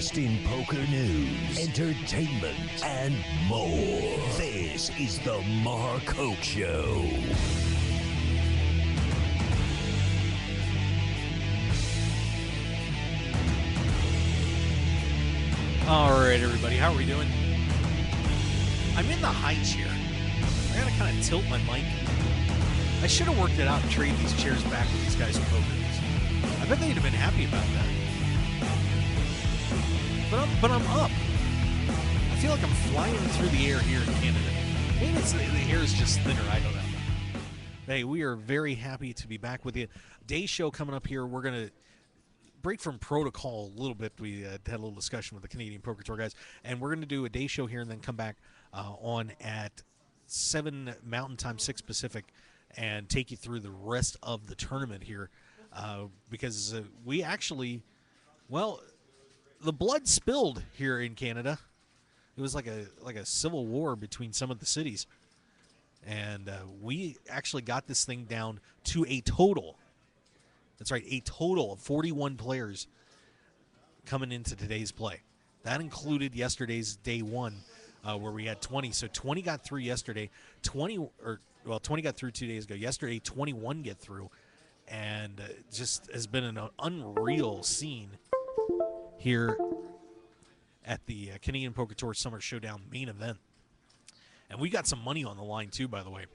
latest in poker news, entertainment, and more. This is the Mark Hoke Show. All right, everybody, how are we doing? I'm in the high chair. I gotta kind of tilt my mic. I should have worked it out and traded these chairs back with these guys from poker news. I bet they'd have been happy about that. But I'm up. I feel like I'm flying through the air here in Canada. Maybe the air is just thinner. I don't know. Hey, we are very happy to be back with you. Day show coming up here. We're gonna break from protocol a little bit. We had a little discussion with the Canadian Poker Tour guys, and we're going to do a day show here and then come back on at 7 Mountain Time, 6 Pacific, and take you through the rest of the tournament here because we actually, well, the blood spilled here in Canada. It was like a civil war between some of the cities, and we actually got this thing down to a total. That's right, a total of 41 players coming into today's play. That included yesterday's day one, where we had 20. So 20 got through yesterday. 20 got through 2 days ago. Yesterday, 21 get through, and just has been an unreal scene here at the Canadian Poker Tour Summer Showdown main event. And we got some money on the line too, by the way.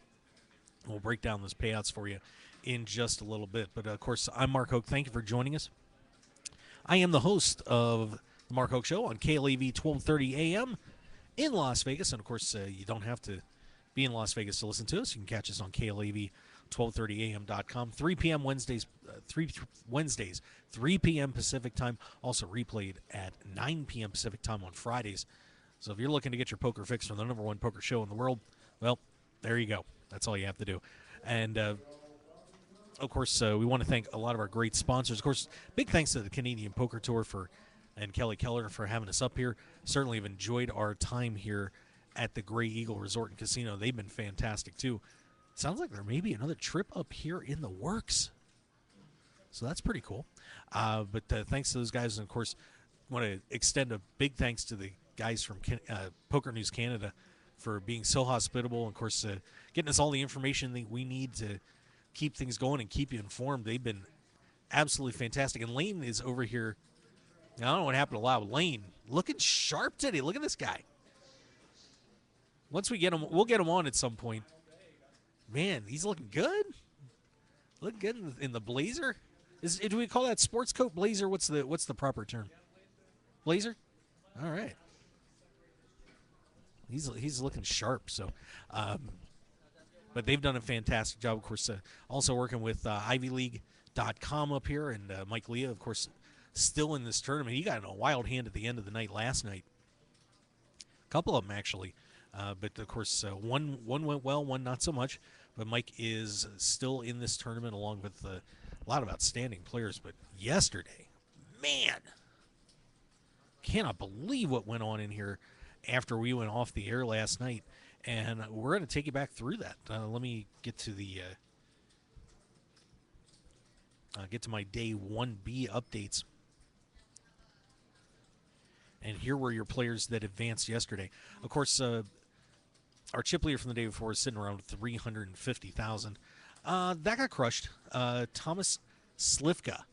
We'll break down those payouts for you in just a little bit. But, of course, I'm Mark Hoke. Thank you for joining us. I am the host of the Mark Hoke Show on KLAV 1230 AM in Las Vegas. And, of course, you don't have to be in Las Vegas to listen to us. You can catch us on KLAV 1230am.com. 3 p.m. Wednesdays, 3 p.m. Pacific time. Also replayed at 9 p.m. Pacific time on Fridays. So if you're looking to get your poker fix from the #1 poker show in the world, well, there you go. That's all you have to do. And, of course, we want to thank a lot of our great sponsors. Of course, big thanks to the Canadian Poker Tour and Kelly Keller for having us up here. Certainly have enjoyed our time here at the Grey Eagle Resort and Casino. They've been fantastic, too. Sounds like there may be another trip up here in the works. So that's pretty cool. But thanks to those guys. And, of course, want to extend a big thanks to the guys from Poker News Canada for being so hospitable. Of course, getting us all the information that we need to keep things going and keep you informed. They've been absolutely fantastic. And Lane is over here. I don't know what happened to Loud. Lane looking sharp today. Look at this guy. Once we get him, we'll get him on at some point. Man, he's looking good. Looking good in the blazer. Do we call that sports coat blazer? What's the proper term? Blazer? All right. He's looking sharp. So, but they've done a fantastic job. Of course, also working with ivyleague.com up here, and Mike Leah, of course, still in this tournament. He got in a wild hand at the end of the night last night. A couple of them actually. But, of course, one went well, one not so much. But Mike is still in this tournament along with a lot of outstanding players. But yesterday, man, cannot believe what went on in here after we went off the air last night. And we're going to take you back through that. Let me get to my day 1B updates. And here were your players that advanced yesterday. Of course, our chip leader from the day before is sitting around 350,000. That got crushed. Thomas Slivka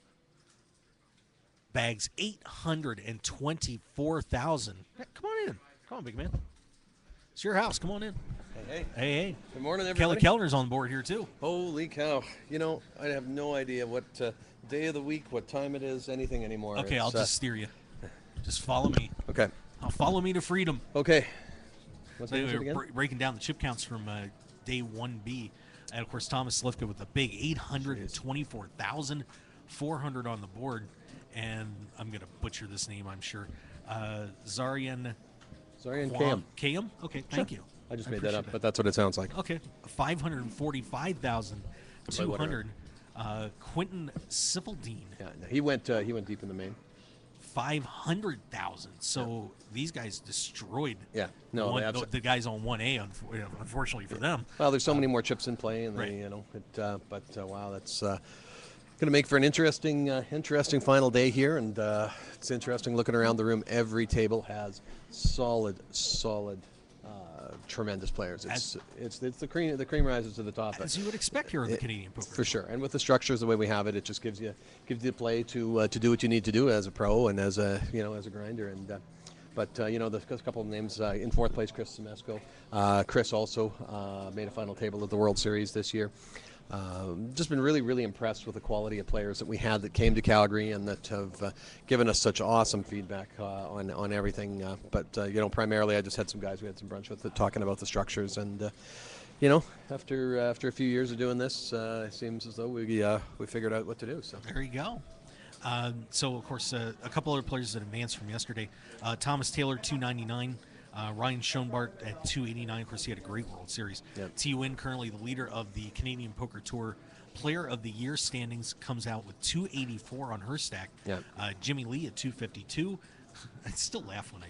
bags 824,000. Hey, come on in. Come on, big man. It's your house. Come on in. Hey. Good morning, everybody. Kelly Kellner's on board here, too. Holy cow. You know, I have no idea what day of the week, what time it is, anything anymore. Okay, I'll just steer you. Just follow me. Okay. Follow me to freedom. Okay. So anyway, we're breaking down the chip counts from day 1B. And, of course, Thomas Slivka with a big 824,400 on the board. And I'm going to butcher this name, I'm sure. Zarian Kayam? Okay, thank you. I just made that up, but that's what it sounds like. Okay. 545,200. Quentin Siffeldine. Yeah, no, he went deep in the main. 500,000. So these guys destroyed. Yeah, no, the guys on 1A. Unfortunately for them. Well, there's so many more chips in play, and right. they, wow, that's going going to make for an interesting final day here, and it's interesting looking around the room. Every table has solid, tremendous players. It's the cream rises to the top. As you would expect here in the Canadian Poker. For sure, and with the structures the way we have it, it just gives you the play to do what you need to do as a pro and as a grinder. And there's a couple of names in fourth place. Chris Semesco. Chris also made a final table at the World Series this year. Just been really, really impressed with the quality of players that we had that came to Calgary and that have given us such awesome feedback on everything. Primarily I just had some guys we had some brunch with that talking about the structures, and after a few years of doing this, it seems as though we figured out what to do. So there you go. So of course a couple other players that advanced from yesterday. Thomas Taylor 299. Ryan Schoenbart at 289. Of course, he had a great World Series. Yep. T. Win, currently the leader of the Canadian Poker Tour Player of the Year standings, comes out with 284 on her stack. Yep. Jimmy Lee at 252. I still laugh when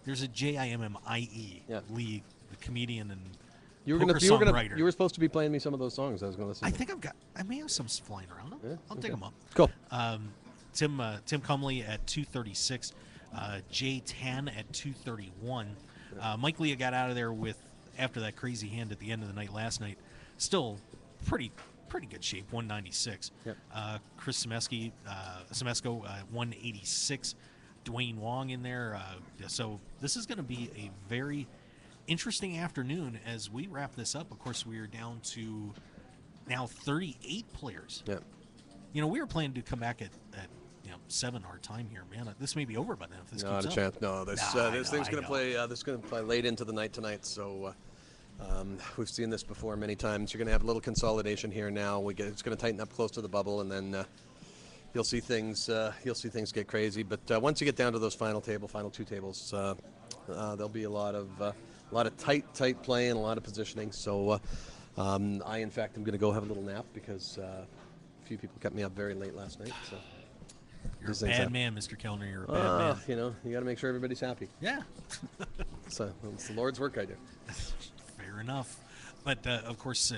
there's a JIMMIE Lee, the comedian and songwriter. You were supposed to be playing me some of those songs. I was going to listen. I think I may have some flying around. I'll dig them up. Cool. Tim Cumley at 236. Jay Tan at 231. Mike Leah got out of there after that crazy hand at the end of the night last night. Still pretty good shape, 196. Yep. Chris Semesco 186. Dwayne Wong in there. So this is going to be a very interesting afternoon as we wrap this up. Of course, we are down to now 38 players. Yeah. We were planning to come back at 7 our time here, man. This may be over by then if this keeps up. Not a chance. No, this thing's going to play. This is going to play late into the night tonight. So we've seen this before many times. You're going to have a little consolidation here now. It's going to tighten up close to the bubble, and then you'll see things. Get crazy. But once you get down to those final two tables, there'll be a lot of tight play and a lot of positioning. So I, in fact, am going to go have a little nap because a few people kept me up very late last night. So. You're a bad man, Mr. Kellner. You're a bad man. You got to make sure everybody's happy. Yeah. So it's the Lord's work I do. Fair enough. But, of course,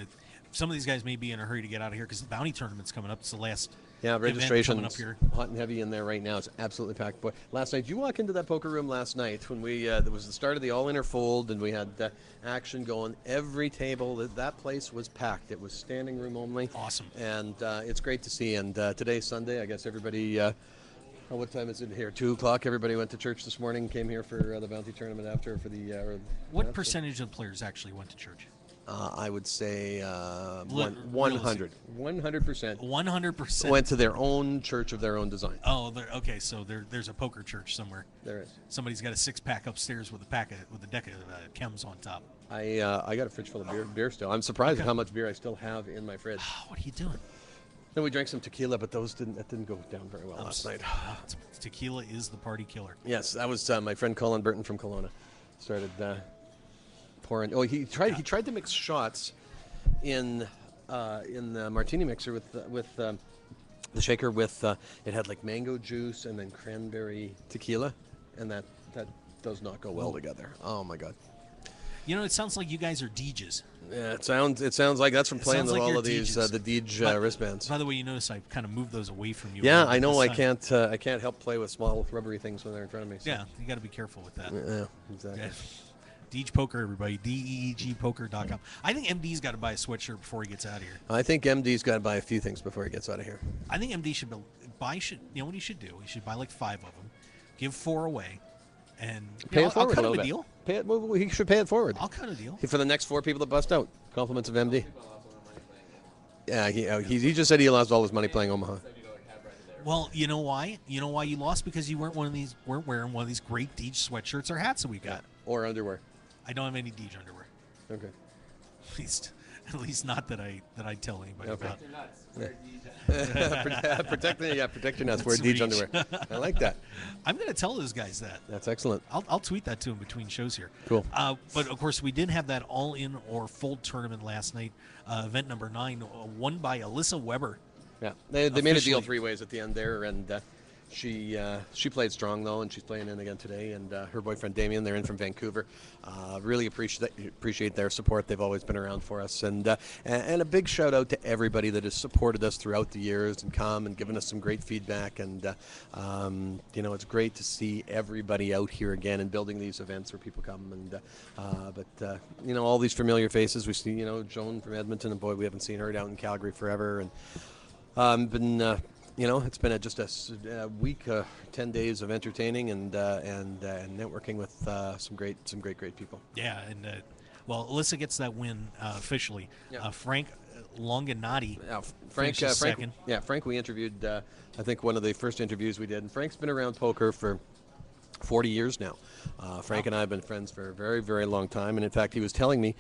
some of these guys may be in a hurry to get out of here because the bounty tournament's coming up. It's the last registration up here. Hot and heavy in there right now. It's absolutely packed. Boy, last night, did you walk into that poker room last night when there was the start of the all-inner fold and we had action going? Every table, that place was packed. It was standing room only. Awesome. And it's great to see. And today's Sunday. I guess everybody, what time is it here? 2 o'clock. Everybody went to church this morning, came here for the bounty tournament after for the... what percentage of players actually went to church? I would say 100%. 100% went to their own church of their own design. Oh, okay. So there's a poker church somewhere. There is. Somebody's got a 6-pack upstairs with a deck of chems on top. I got a fridge full of beer still. I'm surprised at how much beer I still have in my fridge. What are you doing? Then we drank some tequila, but that didn't go down very well last night. Tequila is the party killer. Yes, that was my friend Colin Burton from Kelowna. Started pouring. Oh, he tried to mix shots in the martini mixer with the shaker with it had like mango juice and then cranberry tequila, and that does not go well together. Oh my God. It sounds like you guys are DJs. Yeah, it sounds like that's from playing with all of these the DJ wristbands. By the way, you notice I kind of moved those away from you. Yeah, I know. I can't help play with small rubbery things when they're in front of me. So. Yeah, you got to be careful with that. Yeah, exactly. Yeah. Deej Poker, everybody. DEEGpoker.com. I think MD's got to buy a sweatshirt before he gets out of here. I think MD's got to buy a few things before he gets out of here. I think MD should buy. You know what he should do? He should buy like 5 of them, give 4 away, and pay it forward. I'll cut him a deal. Pay it. He should pay it forward. I'll cut a deal for the next 4 people that bust out. Compliments of MD. Yeah, he just said he lost all his money playing Omaha. Well, you know why? You know why you lost? Because you weren't wearing one of these great Deej sweatshirts or hats that we got. Or underwear. I don't have any Deej underwear. Okay. At least not that I tell anybody about. Protect your nuts. Wear Deej underwear. I like that. I'm going to tell those guys that. That's excellent. I'll tweet that to them between shows here. Cool. But of course, we did have that all-in or fold tournament last night. Event number 9, won by Alyssa Weber. Yeah, they made a deal 3 ways at the end there, and She played strong though, and she's playing in again today. And her boyfriend Damien, they're in from Vancouver. Really appreciate their support. They've always been around for us. And a big shout out to everybody that has supported us throughout the years and come and given us some great feedback. And it's great to see everybody out here again and building these events where people come. And all these familiar faces. We see Joan from Edmonton, and boy, we haven't seen her down in Calgary forever. And it's been just a week, 10 days of entertaining and networking with some great people. Yeah, and Alyssa gets that win officially. Yeah. Frank Longanati. Yeah, Frank second. Yeah, Frank. We interviewed. I think one of the first interviews we did. And Frank's been around poker for 40 years now. Frank and I have been friends for a very, very long time. And in fact, he was telling me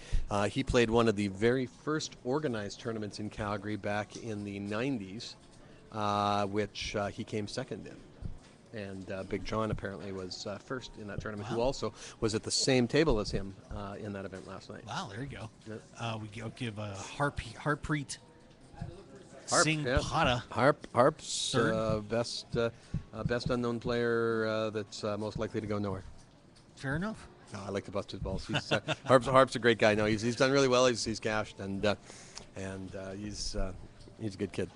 he played one of the very first organized tournaments in Calgary back in the 90s. Which he came second in. And Big John apparently was first in that tournament, who also was at the same table as him in that event last night. Wow, there you go. Yep. We give Harpreet Harp, Singh yeah. Pata. Harp's best unknown player that's most likely to go nowhere. Fair enough. No, I like to bust his balls. He's, Harp's a great guy. No, he's done really well. He's cashed, and he's a good kid.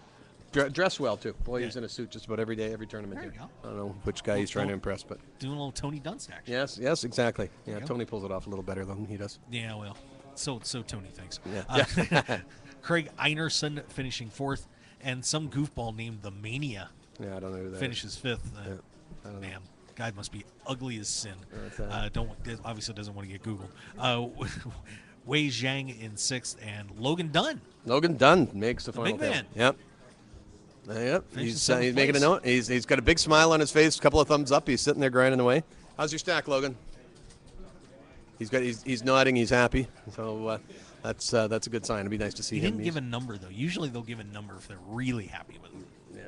Dressed well too. Boy, he's in a suit just about every day, every tournament. There you go. I don't know which guy he's trying to impress, but doing a little Tony Dunst action. Yes, exactly. Yeah, Tony pulls it off a little better than he does. Yeah, well, so Tony thinks. Yeah. Craig Einerson finishing fourth, and some goofball named the Mania. Yeah, I don't know who that finishes fifth. I don't know. Man, guy must be ugly as sin. Obviously doesn't want to get Googled. Wei Zhang in sixth, and Logan Dunn. Logan Dunn makes the final. Big man. Yep. Yep. He's seventh making a place. note. He's got a big smile on his face, a couple of thumbs up. He's sitting there grinding away. How's your stack, Logan? He's nodding. He's happy. So that's a good sign. It'd be nice to see He him. didn't give a number though. Usually they'll give a number if they're really happy with him. Yeah.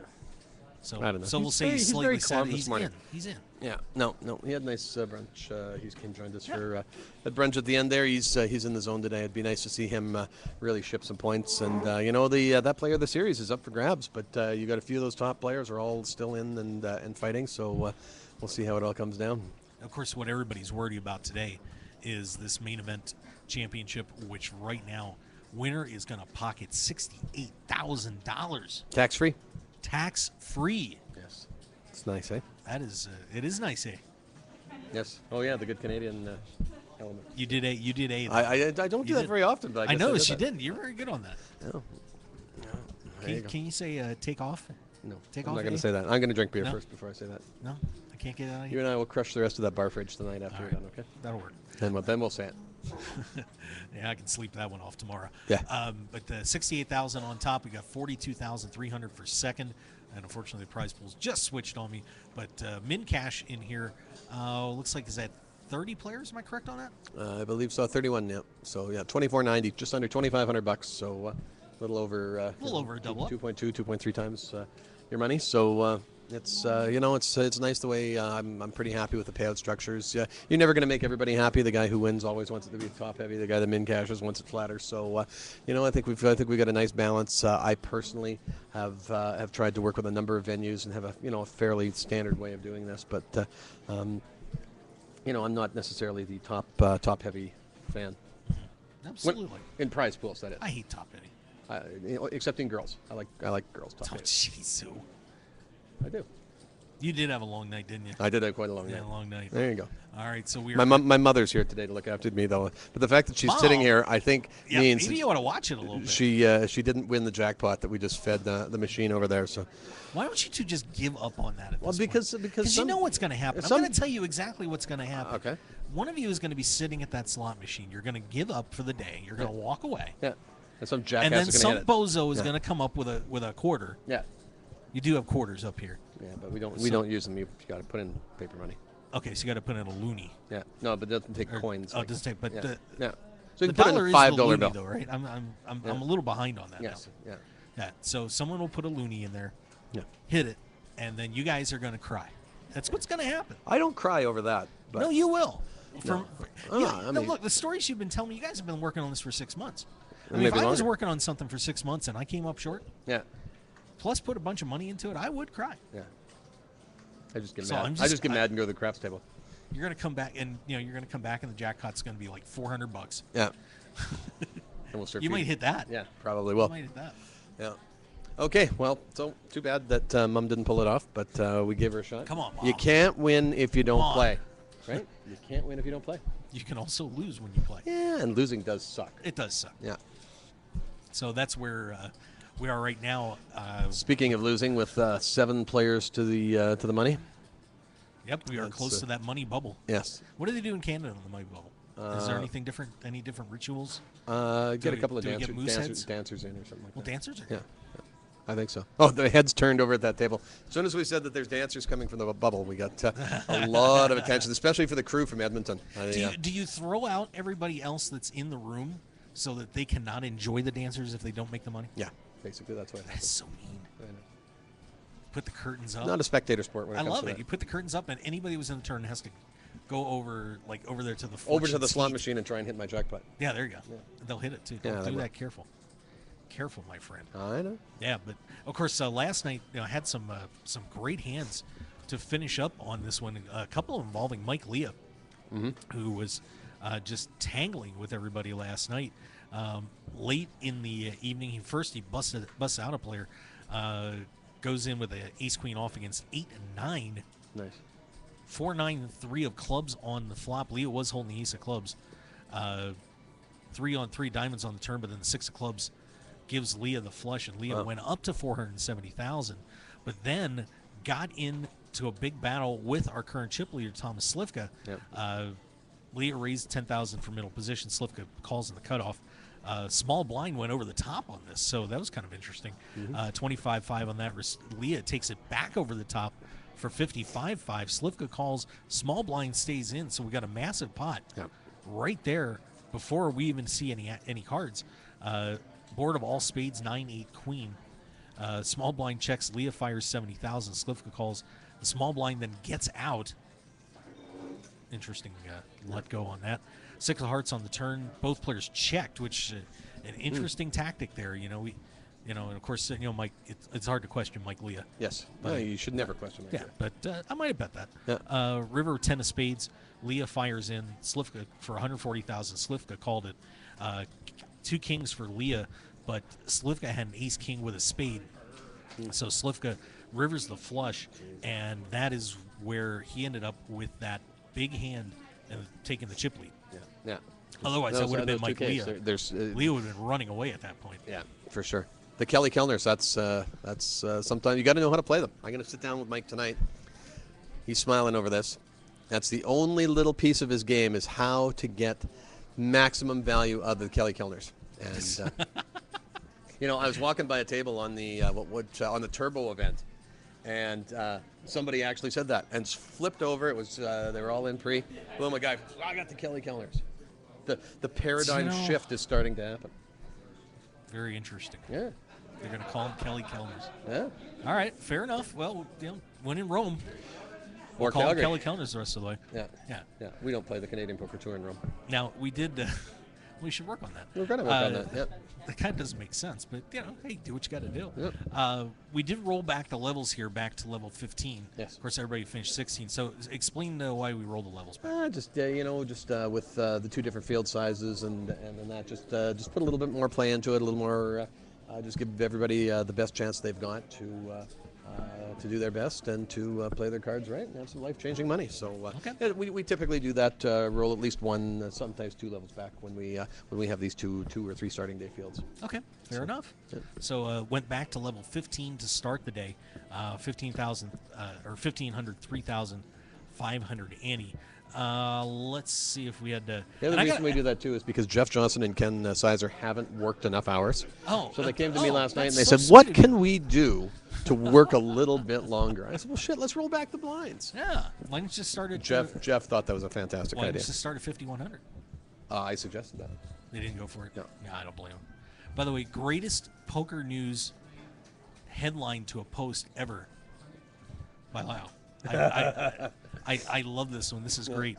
So I don't know. So we'll say he's slightly very sad. calm this He's morning. in. He's in. Yeah, no, he had a nice brunch. He came joined us for at brunch at the end there. He's in the zone today. It'd be nice to see him really ship some points. And that player of the series is up for grabs. But you got a few of those top players are all still in and fighting. So we'll see how it all comes down. Of course, what everybody's worried about today is this main event championship, which right now winner is going to pocket $68,000 Tax free. tax free. Yes, it's nice, eh? That is it is nice, eh? Yes. Oh yeah, the good Canadian element. You did a. I don't do that very often, but I guess noticed did you that. didn't. You're very good on that. No. Can you say take off? No, Take I'm off, not going eh? to say that. I'm going to drink beer No? first before I say that. No, I can't get it out of You here. and I will crush the rest of that bar fridge tonight after All we're right. done, okay? That'll work. Then we'll say it. Yeah, I can sleep that one off tomorrow. Yeah. But 68,000 on top. We got 42,300 for second, and unfortunately the prize pool's just switched on me. But min cash in here looks like is that 30 players? Am I correct on that? I believe so. 31. Yeah. So yeah, 24.90, just under $2,500. So a little over. A little over a double up. 2.2, 2.3 times your money. So it's it's nice the way I'm pretty happy with the payout structures. You're never going to make everybody happy. The guy who wins always wants it to be top heavy. The guy that min cashes wants it flatter. So I think we got a nice balance. I personally have tried to work with a number of venues and have a fairly standard way of doing this, but I'm not necessarily the top heavy fan. Absolutely. In prize pools, that is. I hate top heavy. Except in girls. I like girls top Oh, heavy. jeez, Sue. I do. You did have a long night, didn't you? I did have quite a long Yeah, night. a long night. There you go. All right, so we My are. my mother's here today to look after me, though. But the fact that she's Mom. sitting here, I think, Yeah, means maybe you want to watch it a little bit. she didn't win the jackpot that we just fed the machine over there. So Why don't you two just give up on that? At Well, this because point? because you some- know what's going to happen. some- I'm going to tell you exactly what's going to happen. Okay. One of you is going to be sitting at that slot machine. You're going to give up for the day. You're going to walk away. Yeah, and some jackass And then is some going to hit it. bozo is Yeah. going to come up with a quarter. Yeah, You do have quarters up here. yeah, but we don't So- use them. You got to put in paper money. Okay, so you got to put in a loony. Yeah, no, but it doesn't take Or- coins. oh, it doesn't take- but yeah. the- yeah. So The you can put in dollar a is $5 the loony, bill. though, right? I'm Yeah. a little behind on that Yes. now. Yeah. Yeah. So someone will put a loony in there, Yeah. hit it, and then you guys are going to cry. That's what's going to happen. I don't cry over that. But No, you will. No. I mean- Look, the stories you've been telling me, you guys have been working on this for 6 months. I Maybe mean, if I was longer. working on something for 6 months and I came up short, Yeah. plus put a bunch of money into it, I would cry. Yeah. I just get So mad. I just get mad and go to the craps table. You're gonna come back, and you're gonna come back, and the jackpot's gonna be like $400. Yeah. And we'll start You might hit that. Yeah, probably will. You might hit that. Yeah. Okay, well, so too bad that Mom didn't pull it off, but we gave her a shot. Come on, Mom. You can't win if you don't Come on. play, right? You can't win if you don't play. You can also lose when you play. Yeah, and losing does suck. It does suck. Yeah. So that's where we are right now. Speaking of losing, with 7 players to the money. Yep, we are close to that money bubble. Yes. What do they do in Canada in the money bubble? Is there anything different? Any different rituals? Get a couple of do we get moose heads? dancers in or something like that. Dancers are Yeah. I think so. Oh, the heads turned over at that table. As soon as we said that there's dancers coming from the bubble, we got a lot of attention, especially for the crew from Edmonton. Do you throw out everybody else that's in the room so that they cannot enjoy the dancers if they don't make the money? Yeah, basically that's what it That's happens. so mean. I know. Put the curtains up. Not a spectator sport when it I comes love to it. that. You put the curtains up, and anybody who's in the turn has to go over there to the Over to fortune the slot seat. machine and try and hit my jackpot. Yeah, there you go. They'll hit it too. Yeah, Don't they do will. that. Careful, my friend. I know. Yeah, but of course, last night I had some great hands to finish up on this one. A couple involving Mike Leah, who was just tangling with everybody last night. Late in the evening, he busts out a player, goes in with an ace queen off against 8 and 9. Nice. 4, 9, 3 of clubs on the flop. Leah was holding the ace of clubs. 3 on 3 diamonds on the turn, but then the 6 of clubs gives Leah the flush, and Leah went up to 470,000, but then got into a big battle with our current chip leader, Thomas Slivka. Yep. Leah raised 10,000 for middle position. Slivka calls in the cutoff. Small blind went over the top on this, so that was kind of interesting. 25-5 on that. Leah takes it back over the top for 55-5. Slivka calls. Small blind stays in, so we got a massive pot right there before we even see any cards. Board of all spades, 9-8 queen. Small blind checks. Leah fires 70,000. Slivka calls. The small blind then gets out. Interesting let go on that. 6 of hearts on the turn. Both players checked, which an interesting tactic there. And of course, Mike. It's hard to question Mike Leah. Yes. No, you should never question that. Yeah, but I might have bet that. Yeah. River 10 of spades. Leah fires in. Slivka for 140,000. Slivka called it. 2 kings for Leah, but Slivka had an ace king with a spade. So Slivka rivers the flush, and that is where he ended up with that big hand and taking the chip lead. Yeah. Otherwise, that would have been Mike Leah. There's Leah would have been running away at that point. Yeah, for sure. The Kelly Kellners, that's sometimes you got to know how to play them. I'm going to sit down with Mike tonight. He's smiling over this. That's the only little piece of his game is how to get maximum value out of the Kelly Kellners. And I was walking by a table on the on the Turbo event, and somebody actually said that and flipped over. It was they were all in pre. Boom, a guy. I got the Kelly Kellners. The paradigm shift is starting to happen. Very interesting. Yeah. They're going to call him Kelly Kellners. Yeah. All right, fair enough. Well, when in Rome, Or we'll call him Calgary. Kelly Kellners the rest of the way. Yeah. We don't play the Canadian Poker Tour in Rome. Now, we did. We should work on that. We're going to work on that. Yep. That kind of doesn't make sense, but hey, do what you got to do. Yep. We did roll back the levels here, back to level 15. Yes. Of course, everybody finished 16. So, explain why we rolled the levels back. With the 2 different field sizes and that, just put a little bit more play into it, a little more, just give everybody the best chance they've got to do their best and to play their cards right and have some life-changing money. So we typically do that, roll at least 1, sometimes 2 levels back when we have these 2 or 3 starting day fields. Okay, fair enough. Yeah. So went back to level 15 to start the day, 15,000 or 1,500, 3,500 ante. Let's see if we had to. The other reason we do that too is because Jeff Johnson and Ken Sizer haven't worked enough hours. So they came to me last night and they so said, "What stupid. can we do to work a little bit longer?" I said, "Well, shit, let's roll back the blinds." Yeah, why don't you just start at Jeff thought that was a fantastic why don't idea. you just start at 5,100? I suggested that. They didn't go for it. No. I don't blame them. By the way, greatest poker news headline to a post ever by Lau. I love this one. This is great.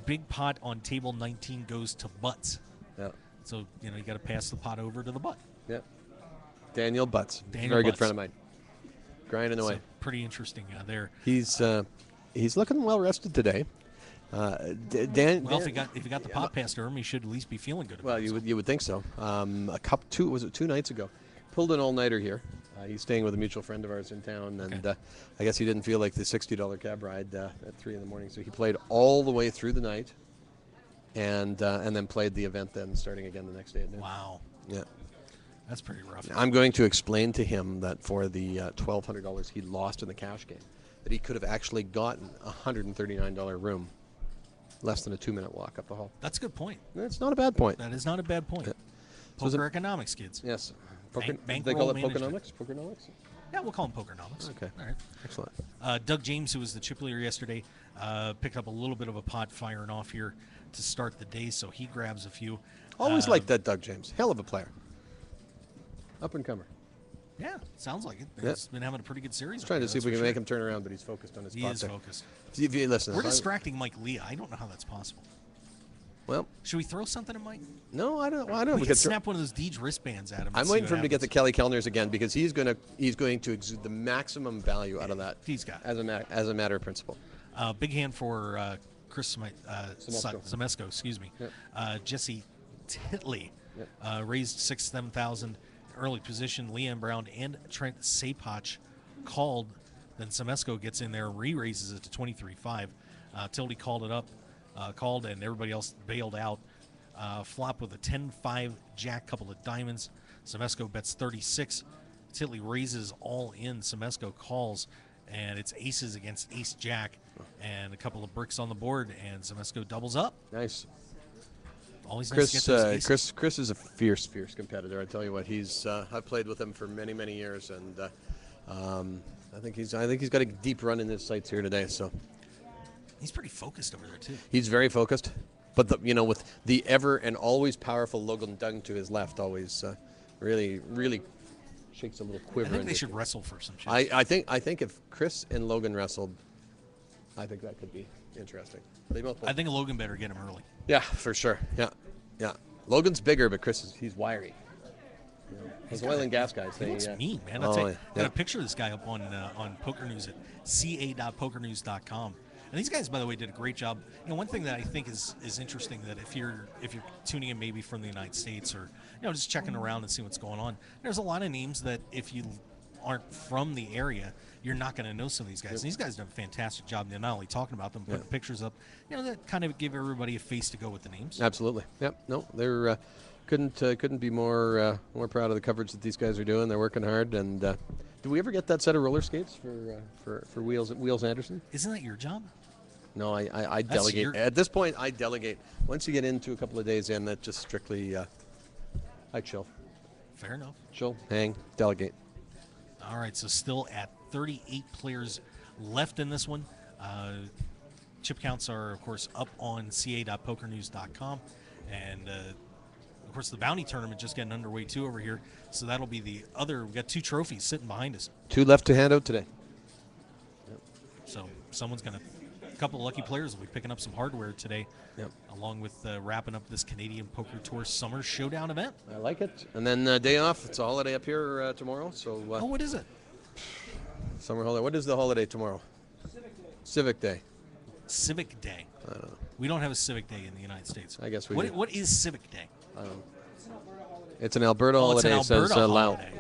Big pot on table 19 goes to butts. Yeah. So, you got to pass the pot over to the butt. Yeah. Daniel Butts. Daniel Very good Butts. friend of mine. grinding away. So pretty interesting there. He's looking well rested today. Dan, Well, if he got the pop pass to him, he should at least be feeling good. Well, you would think so. Was it 2 nights ago? Pulled an all-nighter here. He's staying with a mutual friend of ours in town, and I guess he didn't feel like the $60 cab ride at 3 in the morning, so he played all the way through the night, and then played the event then starting again the next day at noon. Wow. Yeah. That's pretty rough. I'm going to explain to him that for the $1,200 he lost in the cash game, that he could have actually gotten a $139 room, less than a 2-minute walk up the hall. That's a good point. That's not a bad point. That is not a bad point. Yeah. Poker economics, kids. Yes. Bankroll they call it management. Pokernomics? Yeah, we'll call them pokernomics. Okay. All right. Excellent. Doug James, who was the chip leader yesterday, picked up a little bit of a pot firing off here to start the day, so he grabs a few. Always liked that Doug James. Hell of a player. Up and comer. Yeah, sounds like it. Yeah. He's been having a pretty good series. Trying to see if we can make him turn around, but he's focused on his He spot is there. focused. Listen, We're distracting Mike Leah. I don't know how that's possible. Well, Should we throw something at Mike? no, I don't. I don't. We could snap one of those Deej wristbands at him. I'm waiting for him to get the Kelly Kellners again because he's going to exude the maximum value out of that. He's got as a matter of principle. big hand for Chris Zemesco, excuse me. Yep. Jesse Titley Yep. raised 6,000-7,000 early position. Leanne Brown and Trent Sapach called. Then Zemesco gets in there, re-raises it to 23.5. Tildy called it up, and everybody else bailed out. Flop with a 10-5 jack, couple of diamonds. Zemesco bets 36. Titley raises all in. Zemesco calls, and it's aces against ace jack, and a couple of bricks on the board, and Zemesco doubles up. Nice. Always nice to get those aces. Chris is a fierce competitor. I tell you what, I've played with him for many years, and I think he's got a deep run in his sights here today. So he's pretty focused over there too. He's very focused, but with the ever and always powerful Logan Dunn to his left, always really shakes a little quiver. I think they should wrestle for some shit. I think if Chris and Logan wrestled, I think that could be interesting. They both. I think Logan better get him early. Yeah, for sure. Yeah. Logan's bigger, but he's wiry. Those oil and gas guys. He looks mean, man. I got a picture of this guy up on Poker News at ca.pokernews.com. And these guys, by the way, did a great job. One thing that I think is interesting, that if you're tuning in maybe from the United States or just checking around and seeing what's going on, there's a lot of names that if you aren't from the area, you're not going to know some of these guys. And these guys did a fantastic job. They're not only talking about them, putting pictures up, that kind of give everybody a face to go with the names. Absolutely. Yep. No, they're couldn't be more proud of the coverage that these guys are doing. They're working hard. And did we ever get that set of roller skates for Wheels Anderson? Isn't that your job? No, I delegate. At this point, I delegate. Once you get into a couple of days in, that just strictly I chill. Fair enough. Chill, hang, delegate. All right, so still at 38 players left in this one. Chip counts are, of course, up on ca.pokernews.com. And, of course, the bounty tournament just getting underway, too, over here. So that'll be the other. We've got 2 trophies sitting behind us. 2 left to hand out today. Yep. So someone's going to – a couple of lucky players will be picking up some hardware today, along with wrapping up this Canadian Poker Tour Summer Showdown event. I like it. And then day off. It's a holiday up here tomorrow. So what is it? Summer holiday. What is the holiday tomorrow? Civic Day. Civic Day. I don't know. We don't have a Civic Day in the United States. I guess we do. What is Civic Day? It's an Alberta holiday. It's an Alberta holiday.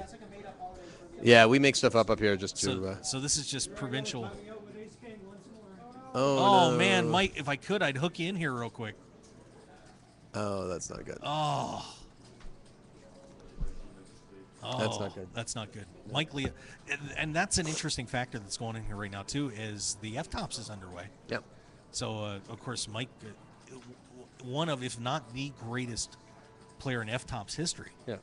Yeah, we make stuff up here just to. So this is just provincial. Oh no. Man, Mike, if I could, I'd hook you in here real quick. Oh, that's not good. Oh, that's not good. That's not good. No. Mike Leah, and that's an interesting factor that's going in here right now too. Is the F-Tops is underway. Yep. So of course, Mike, one of, if not the greatest player in F-Tops history. Yeah.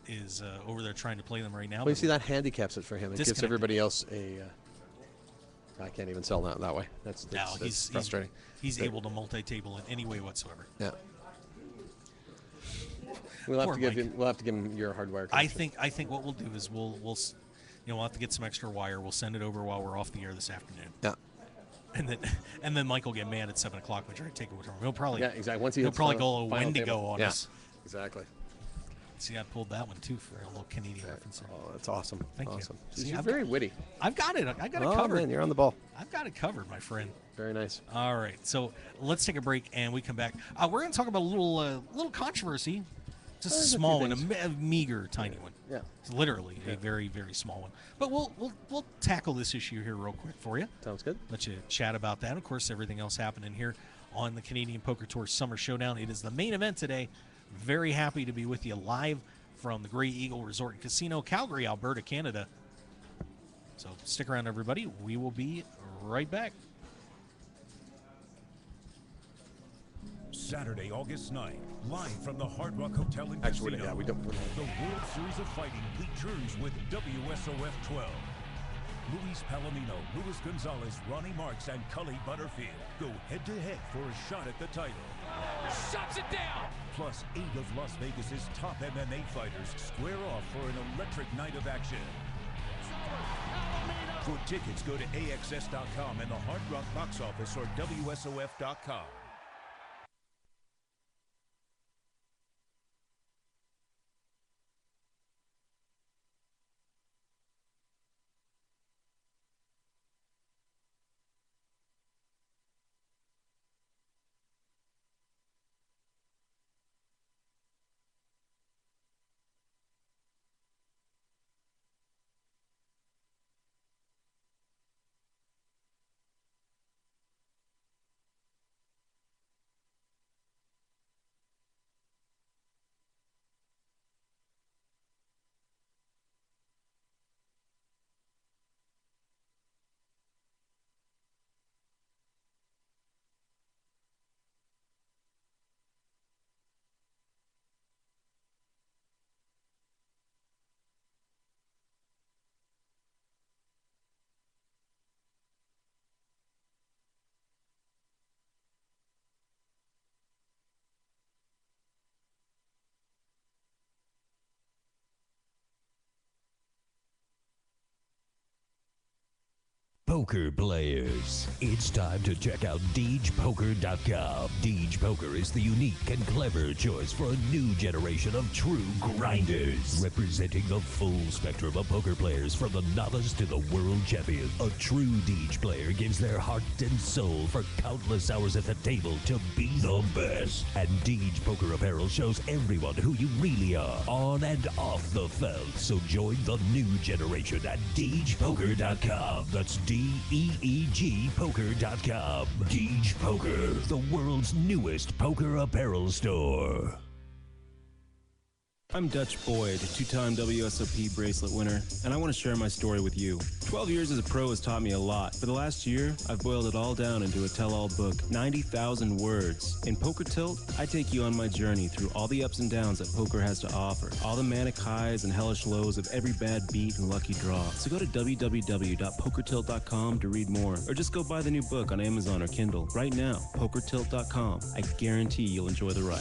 Is over there trying to play them right now. Well, you see, that handicaps it for him. It gives everybody else a. I can't even sell that way. That's frustrating. He's able to multi-table in any way whatsoever. Yeah. We'll have to give him your hardware. I think what we'll do is we'll have to get some extra wire. We'll send it over while we're off the air this afternoon. Yeah. And then Mike will get mad at 7 o'clock when I try to take it with him. He'll probably exactly. He'll probably go a Wendigo on us. Exactly. See, I pulled that one, too, for a little Canadian reference there. Oh, that's awesome. Thank you. Awesome. See, You're very witty. I've got it. I got it Oh, covered. man, you're on the ball. I've got it covered, my friend. Very nice. All right, so let's take a break, and we come back. We're going to talk about a little controversy. Just a small one, a meager, tiny one. Yeah. It's literally a very, very small one. But we'll tackle this issue here real quick for you. Sounds good. Let you chat about that. Of course, everything else happening here on the Canadian Poker Tour Summer Showdown. It is the main event today. Very happy to be with you live from the Grey Eagle Resort and Casino, Calgary, Alberta, Canada. So stick around, everybody. We will be right back. Saturday, August 9th, live from the Hard Rock Hotel and Actually, Casino. yeah, we don't. The World Series of Fighting returns with WSOF 12. Luis Palomino, Luis Gonzalez, Ronnie Marks, and Cully Butterfield go head-to-head for a shot at the title. Shuts it down! Plus, 8 of Las Vegas's top MMA fighters square off for an electric night of action. For tickets, go to AXS.com and the Hard Rock box office or WSOF.com. Poker players, it's time to check out DeegePoker.com. Deej Poker is the unique and clever choice for a new generation of true grinders, representing the full spectrum of poker players from the novice to the world champion. A true Deej player gives their heart and soul for countless hours at the table to be the best. And Deej Poker Apparel shows everyone who you really are, on and off the felt. So join the new generation at DeegePoker.com. That's DEEG Poker.com. Deej Poker, the world's newest poker apparel store. I'm Dutch Boyd, two-time WSOP bracelet winner, and I want to share my story with you. 12 years as a pro has taught me a lot. For the last year, I've boiled it all down into a tell-all book, 90,000 words. In Poker Tilt, I take you on my journey through all the ups and downs that poker has to offer, all the manic highs and hellish lows of every bad beat and lucky draw. So go to www.pokertilt.com to read more, or just go buy the new book on Amazon or Kindle right now, pokertilt.com. I guarantee you'll enjoy the ride.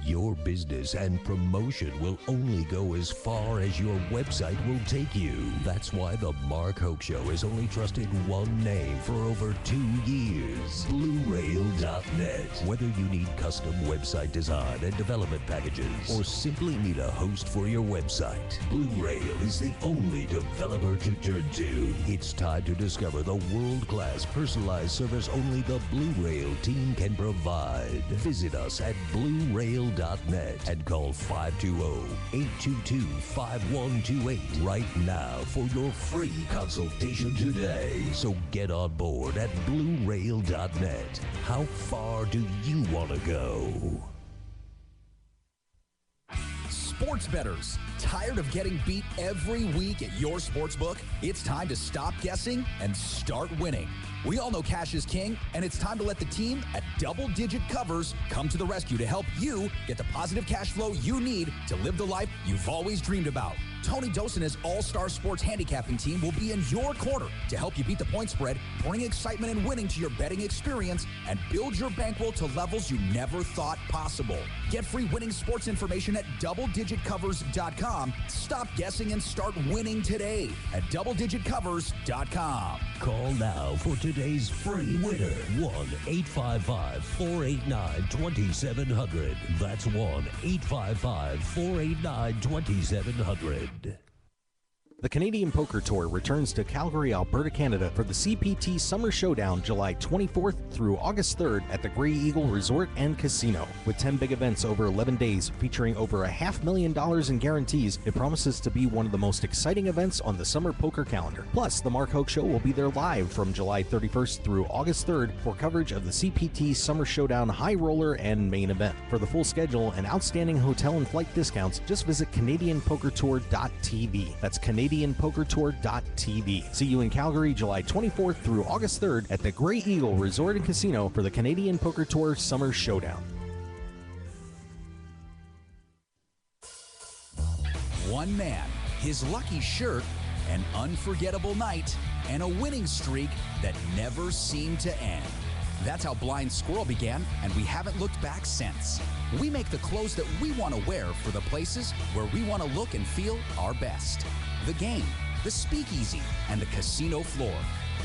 Your business and promotion will only go as far as your website will take you. That's why the Mark Hoke Show has only trusted one name for over 2 years, BlueRail.net. Whether you need custom website design and development packages, or simply need a host for your website, Blue Rail is the only developer to turn to. It's time to discover the world-class personalized service only the Blue Rail team can provide. Visit us at BlueRail.net and call 520-822-5128 right now for your free consultation today. So get on board at BlueRail.net. How far do you want to go? Sports bettors, tired of getting beat every week at your sportsbook? It's time to stop guessing and start winning. We all know cash is king, and it's time to let the team at Double Digit Covers come to the rescue to help you get the positive cash flow you need to live the life you've always dreamed about. Tony Dosen and his all-star sports handicapping team will be in your corner to help you beat the point spread, bring excitement and winning to your betting experience, and build your bankroll to levels you never thought possible. Get free winning sports information at doubledigitcovers.com. Stop guessing and start winning today at doubledigitcovers.com. Call now for today's free winner. 1-855-489-2700. That's 1-855-489-2700. The Canadian Poker Tour returns to Calgary, Alberta, Canada for the CPT Summer Showdown July 24th through August 3rd at the Grey Eagle Resort and Casino. With 10 big events over 11 days featuring over $500,000 in guarantees, it promises to be one of the most exciting events on the summer poker calendar. Plus, the Mark Hoke Show will be there live from July 31st through August 3rd for coverage of the CPT Summer Showdown High Roller and Main Event. For the full schedule and outstanding hotel and flight discounts, just visit CanadianPokerTour.tv. That's CanadianPokerTour.tv. See you in Calgary July 24th through August 3rd at the Grey Eagle Resort and Casino for the Canadian Poker Tour Summer Showdown. One man, his lucky shirt, an unforgettable night, and a winning streak that never seemed to end. That's how Blind Squirrel began, and we haven't looked back since. We make the clothes that we want to wear for the places where we want to look and feel our best. The game, the speakeasy, and the casino floor.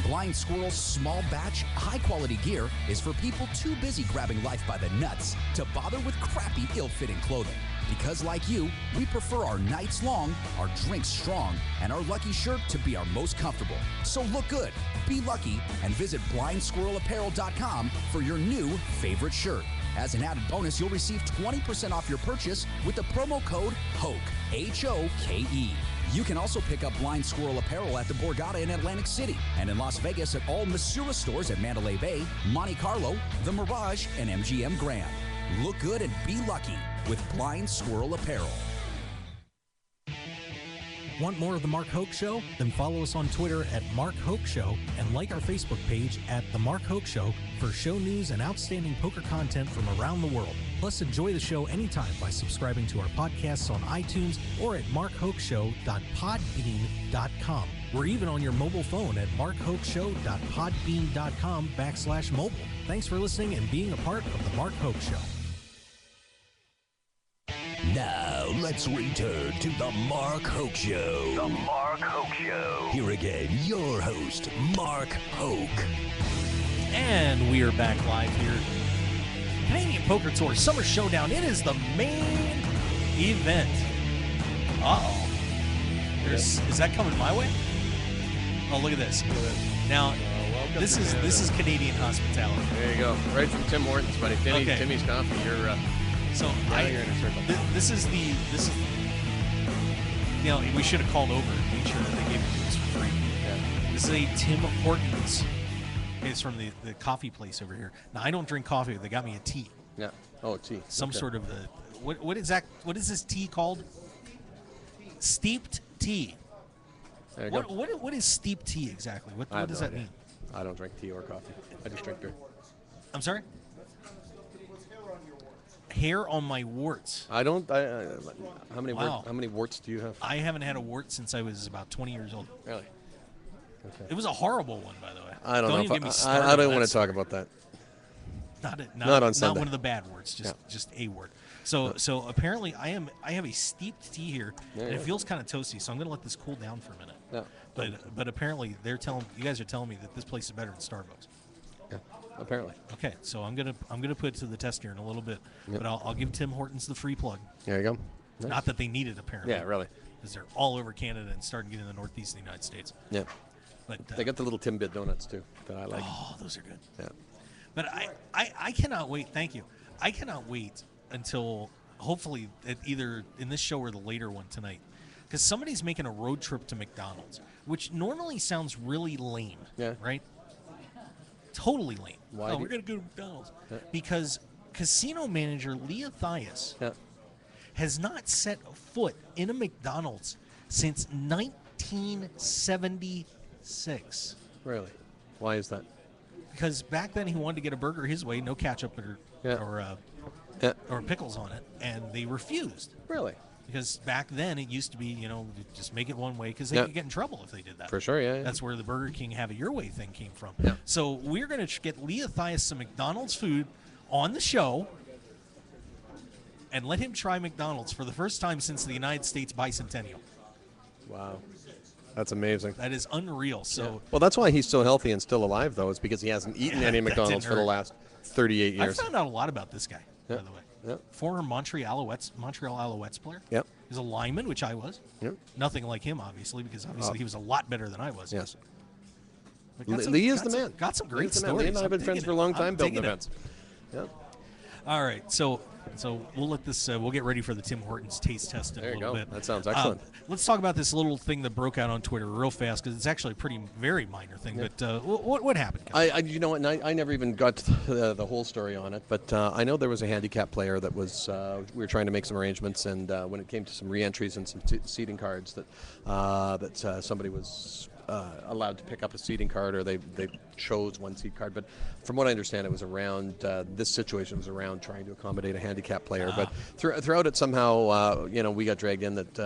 Blind Squirrel's small batch, high-quality gear is for people too busy grabbing life by the nuts to bother with crappy, ill-fitting clothing. Because like you, we prefer our nights long, our drinks strong, and our lucky shirt to be our most comfortable. So look good, be lucky, and visit BlindSquirrelApparel.com for your new favorite shirt. As an added bonus, you'll receive 20% off your purchase with the promo code HOKE, H-O-K-E. You can also pick up Blind Squirrel apparel at the Borgata in Atlantic City and in Las Vegas at all Masura stores at Mandalay Bay, Monte Carlo, The Mirage, and MGM Grand. Look good and be lucky with Blind Squirrel Apparel. Want more of The Mark Hoke Show? Then follow us on Twitter at Mark Hoke Show and like our Facebook page at The Mark Hoke Show for show news and outstanding poker content from around the world. Plus, enjoy the show anytime by subscribing to our podcasts on iTunes or at markhokeshow.podbean.com. We're even on your mobile phone at markhokeshow.podbean.com/mobile. Thanks for listening and being a part of The Mark Hoke Show. Now, let's return to The Mark Hoke Show. The Mark Hoke Show. Here again, your host, Mark Hoke. And we are back live here. Canadian Poker Tour Summer Showdown. It is the main event. Uh-oh. Is that coming my way? Oh, look at this. Now, this is Canadian hospitality. There you go. Right from Tim Hortons, buddy. Timmy's Coffee. You're so you're in a circle. This is you know, we should have called over and made sure that they gave it to us for free. Yeah. This is a Tim Hortons. It's from the coffee place over here. Now, I don't drink coffee. They got me a tea. Yeah. Oh, tea. Some sort of what is this tea called? Steeped tea. There you go. What is steeped tea exactly? What does that mean? I don't drink tea or coffee. I just drink beer. I'm sorry? Hair on my warts. I don't. How many Wow. how many warts do you have? I haven't had a wart since I was about 20 years old. Really? Okay. It was a horrible one, by the way. I don't know. Even get me started I don't on want that to talk about that. Not on Sunday. Not one of the bad words, just a word. So apparently I have a steeped tea here, and it feels kind of toasty. So I'm gonna let this cool down for a minute. Yeah. But apparently you guys are telling me that this place is better than Starbucks. Yeah. Apparently. Okay, so I'm gonna put it to the test here in a little bit, Yep. but I'll give Tim Hortons the free plug. There you go. Nice. Not that they need it apparently. Yeah, really. Because they're all over Canada and starting to get in the northeast of the United States. Yeah. But They got the little Timbit donuts too that I like. oh, those are good. Yeah. But I cannot wait. Thank you. I cannot wait until hopefully either in this show or the later one tonight, because somebody's making a road trip to McDonald's, which normally sounds really lame. Yeah. Right. Totally lame. Why We're gonna go to McDonald's because casino manager Leah Thias has not set foot in a McDonald's since 1976. Really? Why is that? Because back then he wanted to get a burger his way, no ketchup or pickles on it, and they refused. Really? Because back then it used to be, just make it one way because they could get in trouble if they did that. For sure, yeah. That's where the Burger King have it your way thing came from. Yeah. So we're going to get Leah Thias some McDonald's food on the show and let him try McDonald's for the first time since the United States bicentennial. Wow. That's amazing. That is unreal. So, Well, that's why he's so healthy and still alive, though, is because he hasn't eaten any McDonald's for the last 38 years. I found out a lot about this guy, by the way. Yep. Former Montreal Alouettes player. Yep. He's a lineman, which I was. Yep. Nothing like him, obviously, because obviously he was a lot better than I was. Yes. Lee is the man. Got some great stories. Lee and I have been friends for a long time building events. Yep. All right, so we'll let this. We'll get ready for the Tim Hortons taste test in a little bit. That sounds excellent. Let's talk about this little thing that broke out on Twitter real fast because it's actually a very minor thing. Yeah. But what happened? You know what? I never even got the whole story on it, but I know there was a handicap player that was. We were trying to make some arrangements, and when it came to some re-entries and some seating cards, that somebody was allowed to pick up a seating card, or they chose one seat card. But from what I understand, it was around this situation was around trying to accommodate a handicap player. But throughout it, somehow we got dragged in that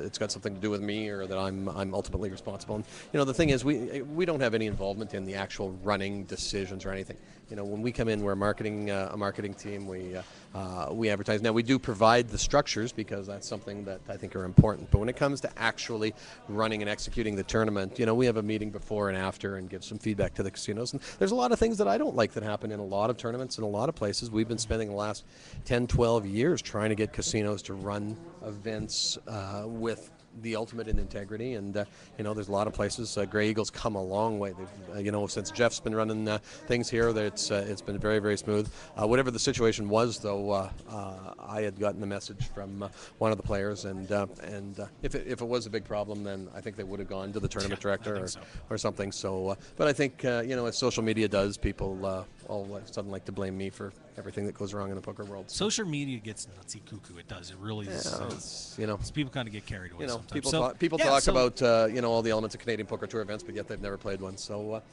it's got something to do with me, or that I'm ultimately responsible. And the thing is, we don't have any involvement in the actual running decisions or anything. When we come in, we're a marketing team. We advertise. Now we do provide the structures because that's something that I think are important. But when it comes to actually running and executing the tournament, we have a meeting before and after and give some feedback to the casinos. And there's a lot of things that I don't like that happen in a lot of tournaments in a lot of places. We've been spending the last 10, 12 years trying to get casinos to run events with the ultimate in integrity, and there's a lot of places. Grey Eagles come a long way. Since Jeff's been running things here, it's been very, very smooth. Whatever the situation was, though, I had gotten a message from one of the players, and if it was a big problem, then I think they would have gone to the tournament director or something. So, but I think as social media does, people all of a sudden like to blame me for everything that goes wrong in the poker world. Social media gets nutsy cuckoo. It does. It really is. People kind of get carried away. People talk about all the elements of Canadian Poker Tour events, but yet they've never played one. So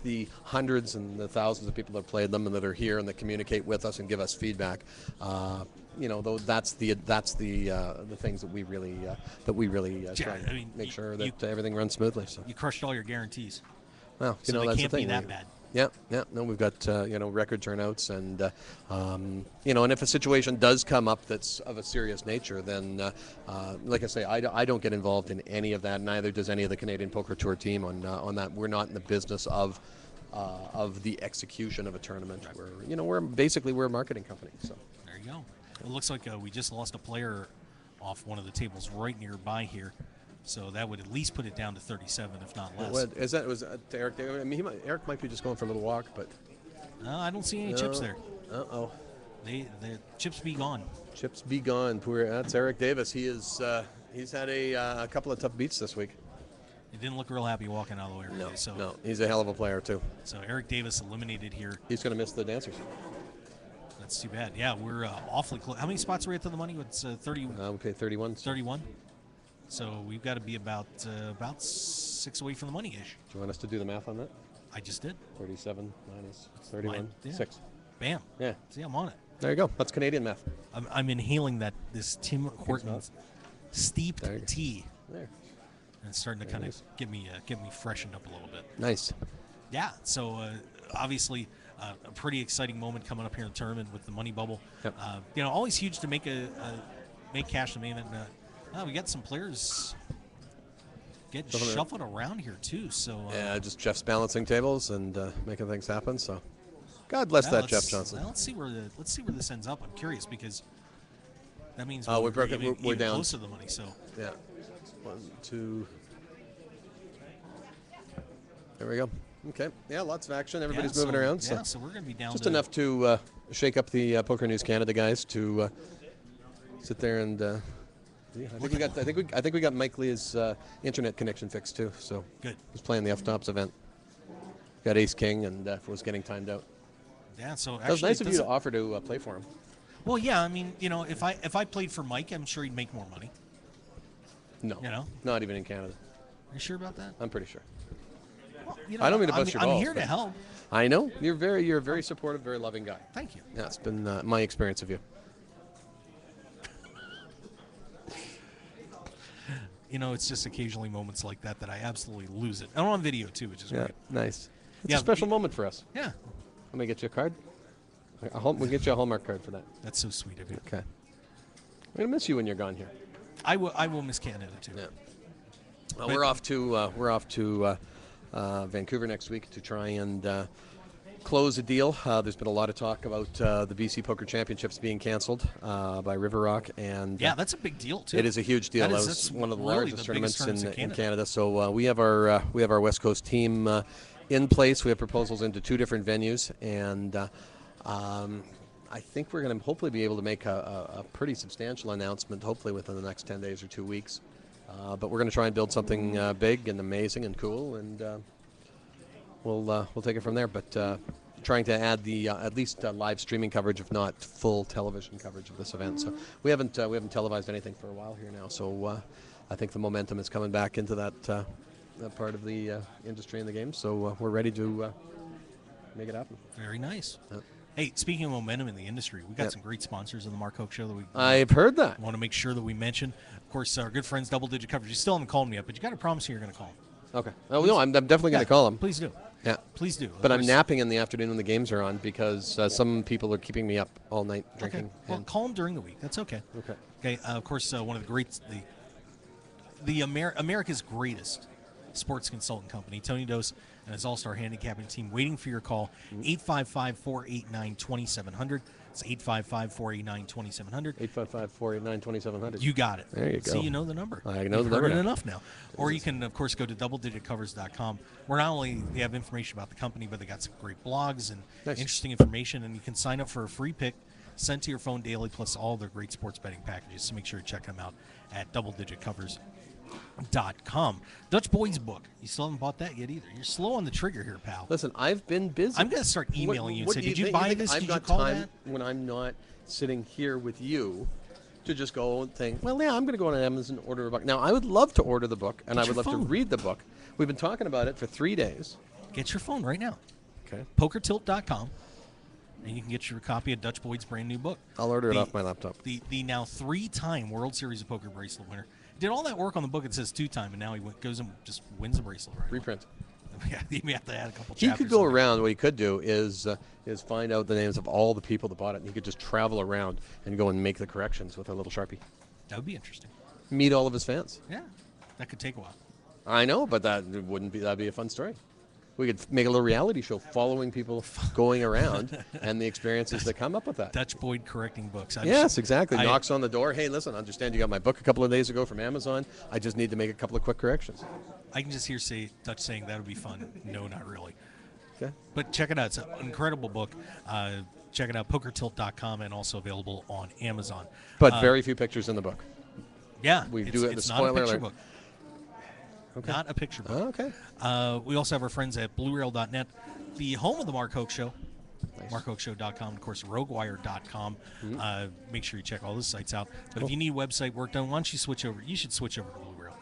the hundreds and the thousands of people that have played them and that are here and that communicate with us and give us feedback. That's the things that we really try and make sure that everything runs smoothly. So you crushed all your guarantees. Well, so that's can't the thing. Be that bad. Yeah. No, we've got record turnouts, and and if a situation does come up that's of a serious nature, then like I say, I don't get involved in any of that. Neither does any of the Canadian Poker Tour team on that. We're not in the business of the execution of a tournament. Right. We're a marketing company. So there you go. It looks like we just lost a player off one of the tables right nearby here. So that would at least put it down to 37, if not less. Was Eric? I mean, Eric might be just going for a little walk, but I don't see any chips there. Uh-oh. The chips be gone. Chips be gone. That's Eric Davis. He's had a couple of tough beats this week. He didn't look real happy walking out of the way today. No, he's a hell of a player too. So Eric Davis eliminated here. He's going to miss the dancers. That's too bad. Yeah, we're awfully close. How many spots are we at to the money? It's 30. Okay, 31. 31. So we've got to be about 6 away from the money-ish. Do you want us to do the math on that? I just did. 37 minus 31, 6. Bam. Yeah. See, I'm on it. There you go. That's Canadian math. I'm inhaling this Tim Hortons steeped tea. There. And it's starting to kind of get me freshened up a little bit. Nice. Yeah. So obviously a pretty exciting moment coming up here in the tournament with the money bubble. Yep. Always huge to make cash in the main event. We got some players getting shuffled around here too. So just Jeff's balancing tables and making things happen. So, God bless that Jeff Johnson. Let's see where this ends up. I'm curious because that means we're down close to the money. So yeah, 1, 2. There we go. Okay. Yeah, lots of action. Everybody's moving around. So we're going to be down just enough to shake up the Poker News Canada guys to sit there and. I think we got Mike Lee's internet connection fixed too. So good. He's playing the F-Tops event. Got Ace King and was getting timed out. Yeah. So actually, that was nice of you to offer to play for him. Well, yeah. I mean, if I played for Mike, I'm sure he'd make more money. No. Not even in Canada. Are you sure about that? I'm pretty sure. Well, I don't mean to bust your balls. I'm here to help. I know you're a very supportive, very loving guy. Thank you. Yeah, it's been my experience of you. it's just occasionally moments like that I absolutely lose it. And on video, too, which is great. Nice. It's a special moment for us. Yeah. Let me get you a card. We'll get you a Hallmark card for that. That's so sweet of you. Okay. I'm going to miss you when you're gone here. I will miss Canada, too. Yeah. Well, we're off to Vancouver next week to try and close a deal. There's been a lot of talk about the BC Poker Championships being canceled by River Rock, and that's a big deal too. It is a huge deal. That was one of the largest tournaments in Canada. So we have our West Coast team in place. We have proposals into 2 different venues, and I think we're going to hopefully be able to make a pretty substantial announcement, hopefully within the next 10 days or 2 weeks. But we're going to try and build something big and amazing and cool, and we'll take it from there. But trying to add the at least live streaming coverage, if not full television coverage of this event. So we haven't televised anything for a while here now. So I think the momentum is coming back into that part of the industry and the game. So we're ready to make it happen. Very nice. Hey, speaking of momentum in the industry, we got some great sponsors in the Mark Hoke Show that I've heard that. Want to make sure that we mention. Of course, our good friends Double Digit Coverage. You still haven't called me yet, but you got to promise me you're going to call them. Okay. Oh, no, I'm definitely going to call them. Please do. Yeah. Please do. But I'm napping in the afternoon when the games are on because some people are keeping me up all night drinking. Okay. Well, call them during the week. That's okay. Okay. Okay. Of course, one of the great, America's greatest sports consultant company, Tony Dose and his all-star handicapping team, waiting for your call. 855-489-2700. It's 855-489-2700. 855-489-2700. You got it. There you go. See, you know the number. I know You've the heard number it enough now. Or you can, of course, go to doubledigitcovers.com, where not only they have information about the company, but they got some great blogs and interesting information, and you can sign up for a free pick sent to your phone daily, plus all their great sports betting packages. So make sure you check them out at doubledigitcovers.com. Dutch Boyd's book. You still haven't bought that yet either. You're slow on the trigger here, pal. Listen, I've been busy. I'm going to start emailing you and say, did you think? buy this? I've Did got you call time that? when I'm not sitting here with you to just go and think, well, yeah, I'm going to go on Amazon and order a book. Now, I would love to order the book, and I would love to read the book. We've been talking about it for 3 days. Get your phone right now. Okay. PokerTilt.com. And you can get your copy of Dutch Boyd's brand new book. I'll order it off my laptop. The now 3-time World Series of Poker bracelet winner. Did all that work on the book. It says 2-time, and now he goes and just wins the bracelet. Right? Reprint. Yeah, you have to add a couple. He could go around. What he could do is find out the names of all the people that bought it, and he could just travel around and go and make the corrections with a little Sharpie. That would be interesting. Meet all of his fans. Yeah, that could take a while. I know, but that'd be a fun story. We could make a little reality show following people going around and the experiences that come up with that. Dutch Boyd correcting books. Yes, exactly. Knocks on the door. Hey, listen, I understand you got my book a couple of days ago from Amazon. I just need to make a couple of quick corrections. I can just hear Dutch saying that would be fun. No, not really. Okay. But check it out. It's an incredible book. Check it out, PokerTilt.com, and also available on Amazon. But very few pictures in the book. Yeah. We do it. It's The not a spoiler picture alert. book. Okay. Not a picture book. Oh, okay. We also have our friends at BlueRail.net, the home of the Mark Hoke Show. Nice. MarkHokeShow.com, of course, RogueWire.com. Make sure you check all those sites out. But if you need website work done, why don't you switch over? You should switch over to Blue Rail.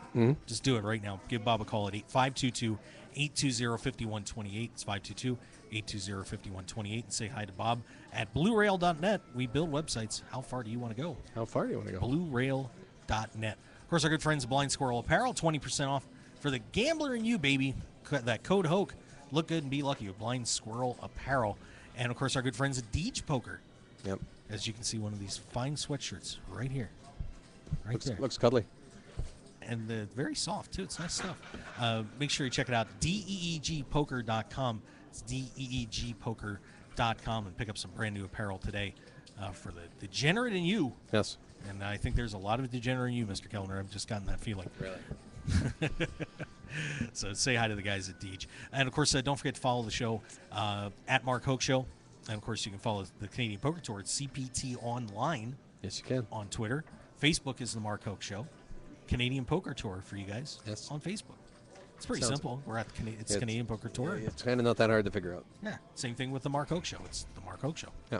Just do it right now. Give Bob a call at 522-820-5128. It's 522-820-5128. And say hi to Bob at BlueRail.net. We build websites. How far do you want to go? How far do you want to go? BlueRail.net. Of course, our good friends Blind Squirrel Apparel, 20% off for the gambler in you, baby. That code HOKE. Look good and be lucky with Blind Squirrel Apparel. And, of course, our good friends at Deej Poker. Yep. As you can see, one of these fine sweatshirts right here. There. Looks cuddly. And very soft, too. It's nice stuff. Make sure you check it out. DEEGpoker.com. It's DEEGpoker.com. And pick up some brand new apparel today for the degenerate in you. Yes. And I think there's a lot of degenerate in you, Mr. Kellner. I've just gotten that feeling. Really? So say hi to the guys at Deej. And, of course, don't forget to follow the show at Mark Hoke Show. And, of course, you can follow the Canadian Poker Tour at CPT Online. Yes, you can. On Twitter. Facebook is the Mark Hoke Show. Canadian Poker Tour for you guys. Yes. On Facebook. It's pretty simple. We're at the Canadian Poker Tour. It's kind of not that hard to figure out. Yeah. Same thing with the Mark Hoke Show. It's the Mark Hoke Show. Yeah.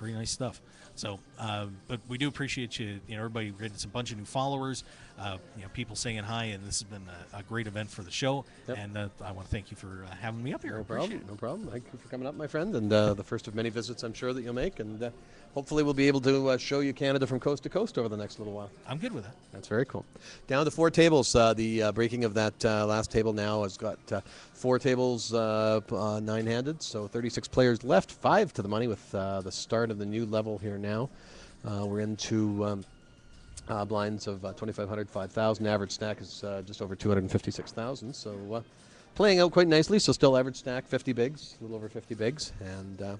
Pretty nice stuff. So, but we do appreciate you. You know, everybody getting a bunch of new followers. You know, people saying hi, and this has been a great event for the show. Yep. And I want to thank you for having me up here. No Appreciate problem. it. No problem. Thank you for coming up, my friend, and the first of many visits I'm sure that you'll make, and hopefully we'll be able to show you Canada from coast to coast over the next little while. I'm good with that. That's very cool. Down to 4 tables. The breaking of that last table now has got 4 tables, 9-handed, so 36 players left, 5 to the money with the start of the new level here now. We're into blinds of 2,500, 5,000. Average stack is just over 256,000. So playing out quite nicely. So still average stack 50 bigs, a little over 50 bigs, and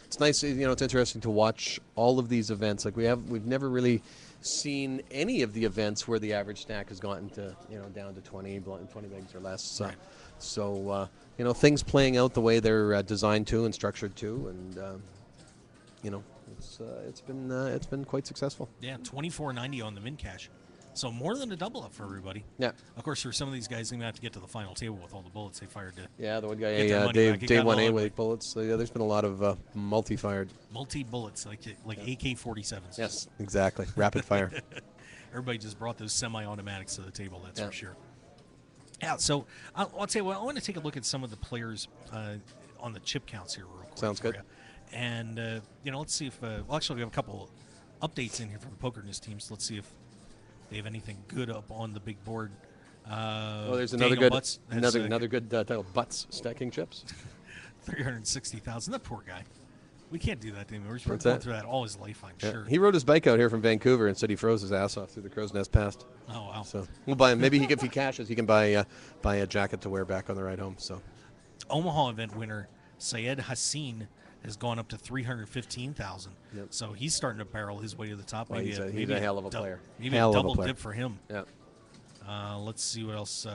it's nice. You know, it's interesting to watch all of these events. Like we've never really seen any of the events where the average stack has gotten to down to 20 bigs or less. Right. So you know, things playing out the way they're designed to and structured to, and you know. It's been quite successful. Yeah, $24.90 on the min cash, so more than a double up for everybody. Yeah. Of course, for some of these guys, they're gonna have to get to the final table with all the bullets they fired to. Yeah, the one guy, Get their money back. He Dave got 1A all with bullets. So, yeah, there's been a lot of multi-fired. Multi-bullets, like AK-47s. Yes, exactly. Rapid fire. Everybody just brought those semi-automatics to the table. That's for sure. Yeah. So I'll tell you what. I want to take a look at some of the players on the chip counts here real quick. Sounds good. You. And, you know, let's see if actually, we have a couple updates in here from the Poker News team, so let's see if they have anything good up on the big board. There's another Daniel good Butts, another good title, Butts stacking chips. 360,000. That poor guy. We can't do that to him. We're What's going that? through that all his life, I'm sure. He rode his bike out here from Vancouver and said he froze his ass off through the crow's nest past. Oh, wow. So we'll buy him. Maybe if he cashes, he can buy a jacket to wear back on the ride home. So Omaha event winner Syed Hassin has gone up to 315,000. Yep. So he's starting to barrel his way to the top. Well, Maybe he's a hell of a player. Maybe hell a double of a player. dip for him. Yeah. Let's see what else.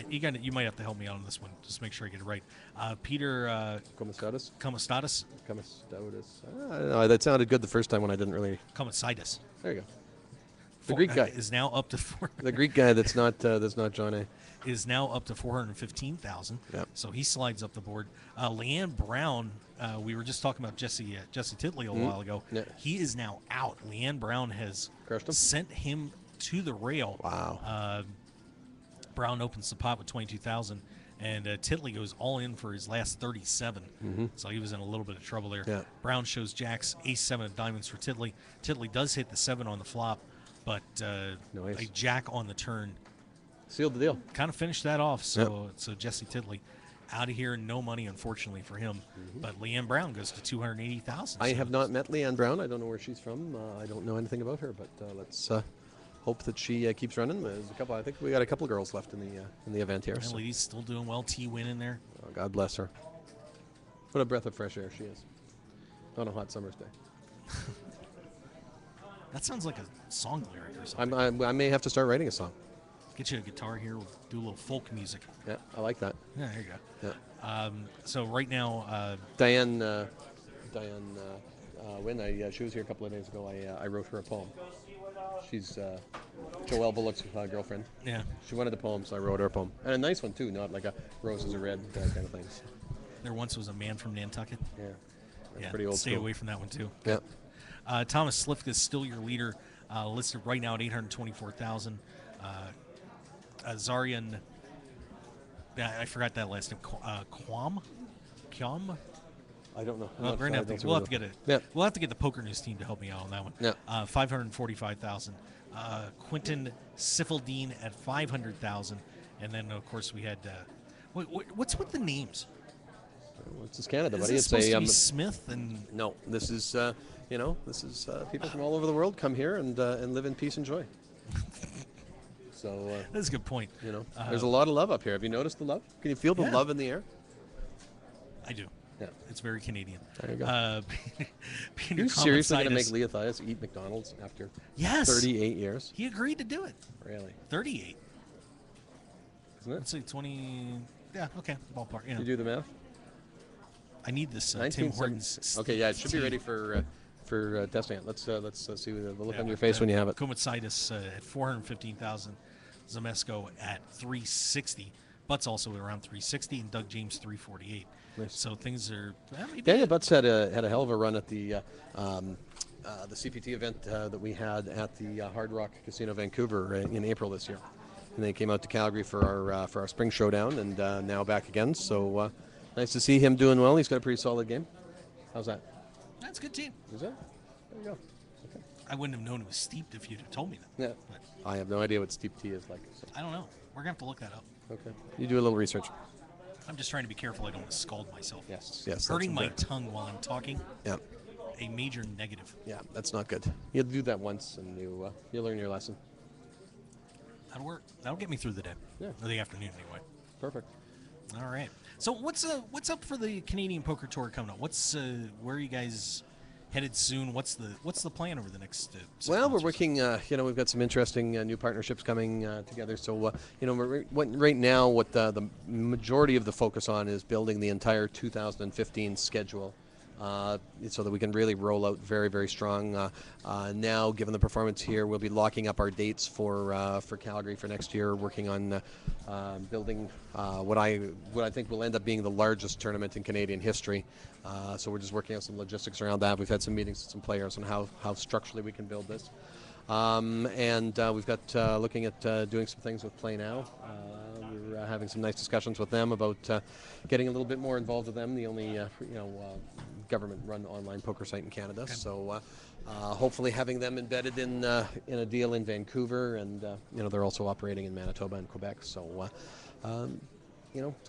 You might have to help me out on this one. Just make sure I get it right. Peter Komastatis. Komastatis. I don't know, that sounded good the first time when I didn't really. Komatsitis. There you go. The Greek guy is now up to four. The Greek guy that's not John A. Is now up to 415,000. Yep. So he slides up the board. Leanne Brown. We were just talking about Jesse Titley a while ago. Yeah. He is now out. Leanne Brown has sent him to the rail. Wow. Brown opens the pot with 22,000, and Titley goes all in for his last 37. Mm-hmm. So he was in a little bit of trouble there. Yeah. Brown shows jacks, ace-7 of diamonds for Titley. Titley does hit the 7 on the flop, but a jack on the turn sealed the deal. Kind of finished that off. So Jesse Titley out of here, no money, unfortunately, for him. Mm-hmm. But Leanne Brown goes to 280,000. I have not met Leanne Brown. I don't know where she's from. I don't know anything about her, but let's hope that she keeps running. There's a couple. I think we got a couple girls left in the event here. And Lee's still doing well. T-Win in there. Oh, God bless her. What a breath of fresh air she is on a hot summer's day. That sounds like a song lyric or something. I may have to start writing a song. Get you a guitar here. We'll do a little folk music. Yeah, I like that. Yeah, there you go. Yeah. So right now, Diane Wynn, she was here a couple of days ago. I wrote her a poem. She's Joelle Bullock's girlfriend. Yeah. She wanted the poem, so I wrote her a poem. And a nice one, too, not like a roses are red kind of thing. There once was a man from Nantucket. Yeah. That's pretty old Stay school. away from that one, too. Yeah. Thomas Slifka is still your leader, listed right now at 824,000. Zarian, I forgot that last name. Quam? I don't know. We'll have to get it. Yeah. We'll have to get the Poker News team to help me out on that one. Yeah. 545,000. Quentin Siffeldine at 500,000, and then of course we had. What's with the names? This is Canada, Is buddy. this It's supposed to be Smith and. No, this is people from all over the world come here and live in peace and joy. So that's a good point. There's a lot of love up here. Have you noticed the love? Can you feel the love in the air? I do. Yeah, it's very Canadian. There you go. Are you seriously going to make Leah Thias eat McDonald's after 38 years? He agreed to do it. Really? 38. Isn't it? Let's see, 20. Yeah, okay, ballpark. Yeah. You do the math? I need this Tim Hortons. Okay, yeah, it should be ready for testing it. Let's see the look on your face when you have it. Komatsitis at 415,000. Zemesco at 360. Butt's also around 360, and Doug James 348. Nice. So things are. Daniel Butts had a hell of a run at the CPT event that we had at the Hard Rock Casino Vancouver in April this year, and they came out to Calgary for our spring showdown, and now back again. So nice to see him doing well. He's got a pretty solid game. How's that? That's a good team. Is it? There you go. Okay. I wouldn't have known it was steeped if you'd have told me that. Yeah. But I have no idea what steep tea is like. So. I don't know. We're gonna have to look that up. Okay. You do a little research. I'm just trying to be careful I don't scald myself. Yes. Yes. Hurting my tongue while I'm talking. Yeah. A major negative. Yeah, that's not good. You do that once, and you learn your lesson. That'll work. That'll get me through the day. Yeah. Or the afternoon, anyway. Perfect. All right. So what's up for the Canadian Poker Tour coming up? Where are you guys headed soon? What's the plan over the next? Well, we're working. We've got some interesting new partnerships coming together. So right now, what the majority of the focus on is building the entire 2015 schedule. So that we can really roll out very, very strong. Now, given the performance here, we'll be locking up our dates for Calgary for next year, working on building what I think will end up being the largest tournament in Canadian history. So we're just working out some logistics around that. We've had some meetings with some players on how structurally we can build this. And we've got looking at doing some things with Play Now. We're having some nice discussions with them about getting a little bit more involved with them, the only government-run online poker site in Canada. Okay. So hopefully having them embedded in a deal in Vancouver, and they're also operating in Manitoba and Quebec. So it's going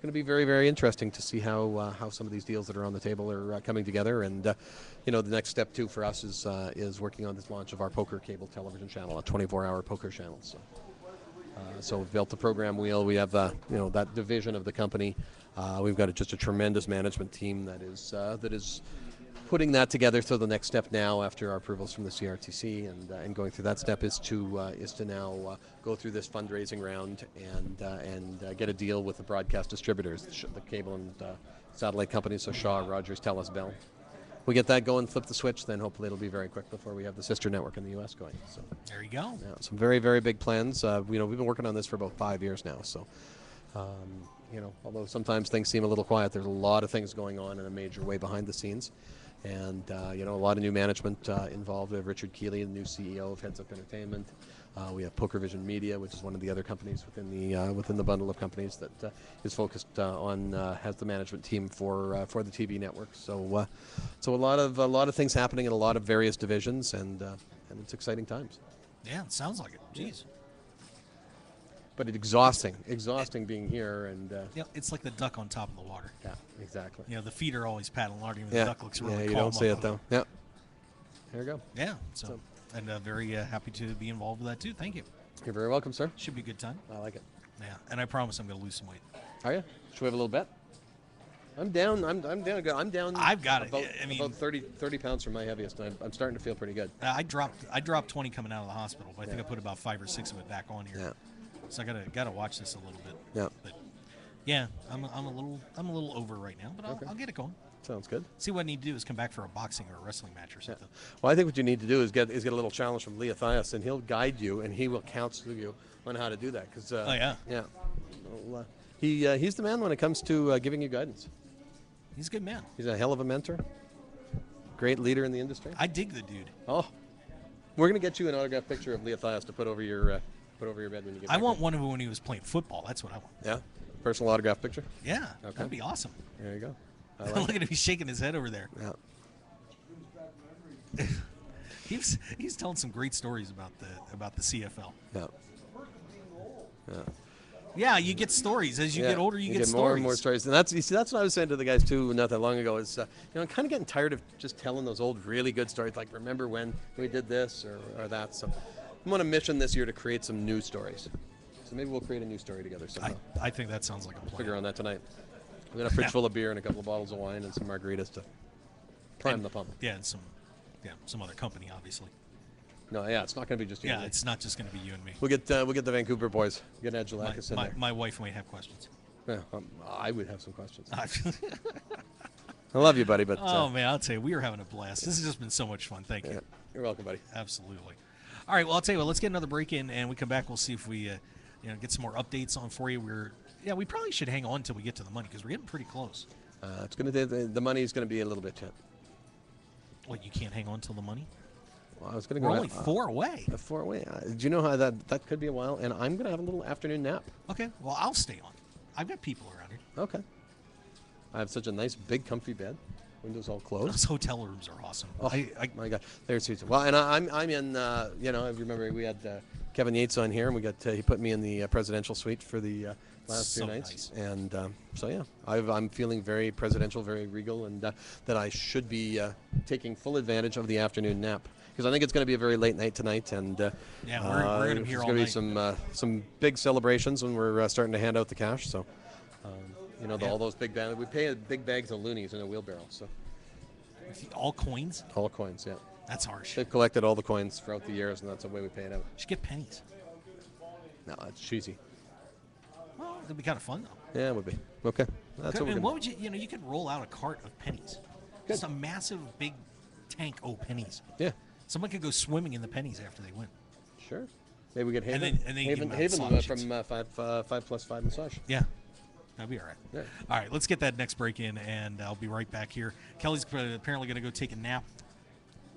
to be very, very interesting to see how some of these deals that are on the table are coming together. And the next step too for us is working on this launch of our poker cable television channel, a 24-hour poker channel. So we've built the program wheel. We have that division of the company. We've got just a tremendous management team that is putting that together. So the next step now, after our approvals from the CRTC and going through that step, is to now go through this fundraising round and get a deal with the broadcast distributors, the cable and satellite companies. So Shaw, Rogers, TELUS, Bell. We get that going, flip the switch, then hopefully it'll be very quick before we have the sister network in the U.S. going. So there you go. Yeah, some very, very big plans. We've been working on this for about 5 years now. So, although sometimes things seem a little quiet, there's a lot of things going on in a major way behind the scenes. And, a lot of new management involved. We have Richard Keeley, the new CEO of Heads Up Entertainment. We have PokerVision Media, which is one of the other companies within the bundle of companies that is focused has the management team for the TV network. So a lot of things happening in a lot of various divisions, and it's exciting times. Yeah, it sounds like it. Jeez. But it's exhausting being here, and it's like the duck on top of the water. Yeah, exactly. The feet are always paddling along, and the duck looks really calm. Yeah, you don't see it though. Yeah. There you go. Yeah. So. And very happy to be involved with that too. Thank you. You're very welcome, sir. Should be a good time. I like it. Yeah, and I promise I'm going to lose some weight. Are you? Should we have a little bet? I'm down. I'm down. I'm down. I've got about, it. About 30 pounds from my heaviest. I'm starting to feel pretty good. I dropped 20 coming out of the hospital, but I think I put about 5 or 6 of it back on here. Yeah. So I gotta watch this a little bit. Yeah. But yeah, I'm a little over right now, but I'll get it going. Sounds good. See, what I need to do is come back for a boxing or a wrestling match or something. Yeah. Well, I think what you need to do is get a little challenge from Leah Thias, and he'll guide you, and he will counsel you on how to do that. Cause, oh yeah. Yeah. Well, he's the man when it comes to giving you guidance. He's a good man. He's a hell of a mentor. Great leader in the industry. I dig the dude. Oh, we're gonna get you an autographed picture of Leah Thias to put over your bed when you get back. I want one of him when he was playing football. That's what I want. Yeah. Personal autograph picture. Yeah. Okay. That'd be awesome. There you go. Look at him, he's shaking his head over there. Yeah. he's telling some great stories about the CFL. Yeah. Yeah. Yeah, you get stories as you get older. You get stories. More and more stories, and that's what I was saying to the guys too not that long ago. Is I'm kind of getting tired of just telling those old really good stories, like remember when we did this or that. So I'm on a mission this year to create some new stories. So maybe we'll create a new story together somehow. I think that sounds like a plan. Figure on that tonight. We got a fridge full of beer and a couple of bottles of wine and some margaritas to prime the pump. Yeah, and some other company, obviously. No, yeah, it's not going to be just you. Yeah, it's not just going to be you and me. We'll get the Vancouver boys. We'll get Angelakis in there. My wife might have questions. Yeah, I would have some questions. I love you, buddy. But man, I'll tell you, we are having a blast. This has just been so much fun. Thank you. You're welcome, buddy. Absolutely. All right, well, I'll tell you what. Let's get another break in, and we come back. We'll see if we get some more updates on for you. We're Yeah, we probably should hang on until we get to the money because we're getting pretty close. It's going to the money is going to be a little bit tight. What, you can't hang on till the money? Well, I was going to We're go only 4 away. 4 away. Do you know how that could be a while? And I'm going to have a little afternoon nap. Okay, well, I'll stay on. I've got people around here. Okay. I have such a nice, big, comfy bed. Windows all closed. Those hotel rooms are awesome. Oh, my God. There's well, and I'm in, you know, I remember we had Kevin Yates on here, and we got he put me in the presidential suite for the last So 2 nights. nice. And so, yeah, I'm feeling very presidential, very regal, and that I should be taking full advantage of the afternoon nap. Because I think it's going to be a very late night tonight, and yeah, we're going to be here all night. There's going to be some big celebrations when we're starting to hand out the cash. So, you know, all those big bags. We pay big bags of loonies in a wheelbarrow. So, all coins? All coins, yeah. That's harsh. They've collected all the coins throughout the years, and that's the way we pay it out. You should get pennies. No, it's cheesy. Well, it'd be kind of fun though. Yeah, it would be. Okay, that's And what would you know? You could roll out a cart of pennies. Just a massive, big tank of pennies. Yeah. Someone could go swimming in the pennies after they win. Sure. Maybe we get And Haven, then you Haven, give them Haven massage from 5+5 massage. Yeah. That'd be all right. Yeah. All right, let's get that next break in, and I'll be right back here. Kelly's apparently going to go take a nap,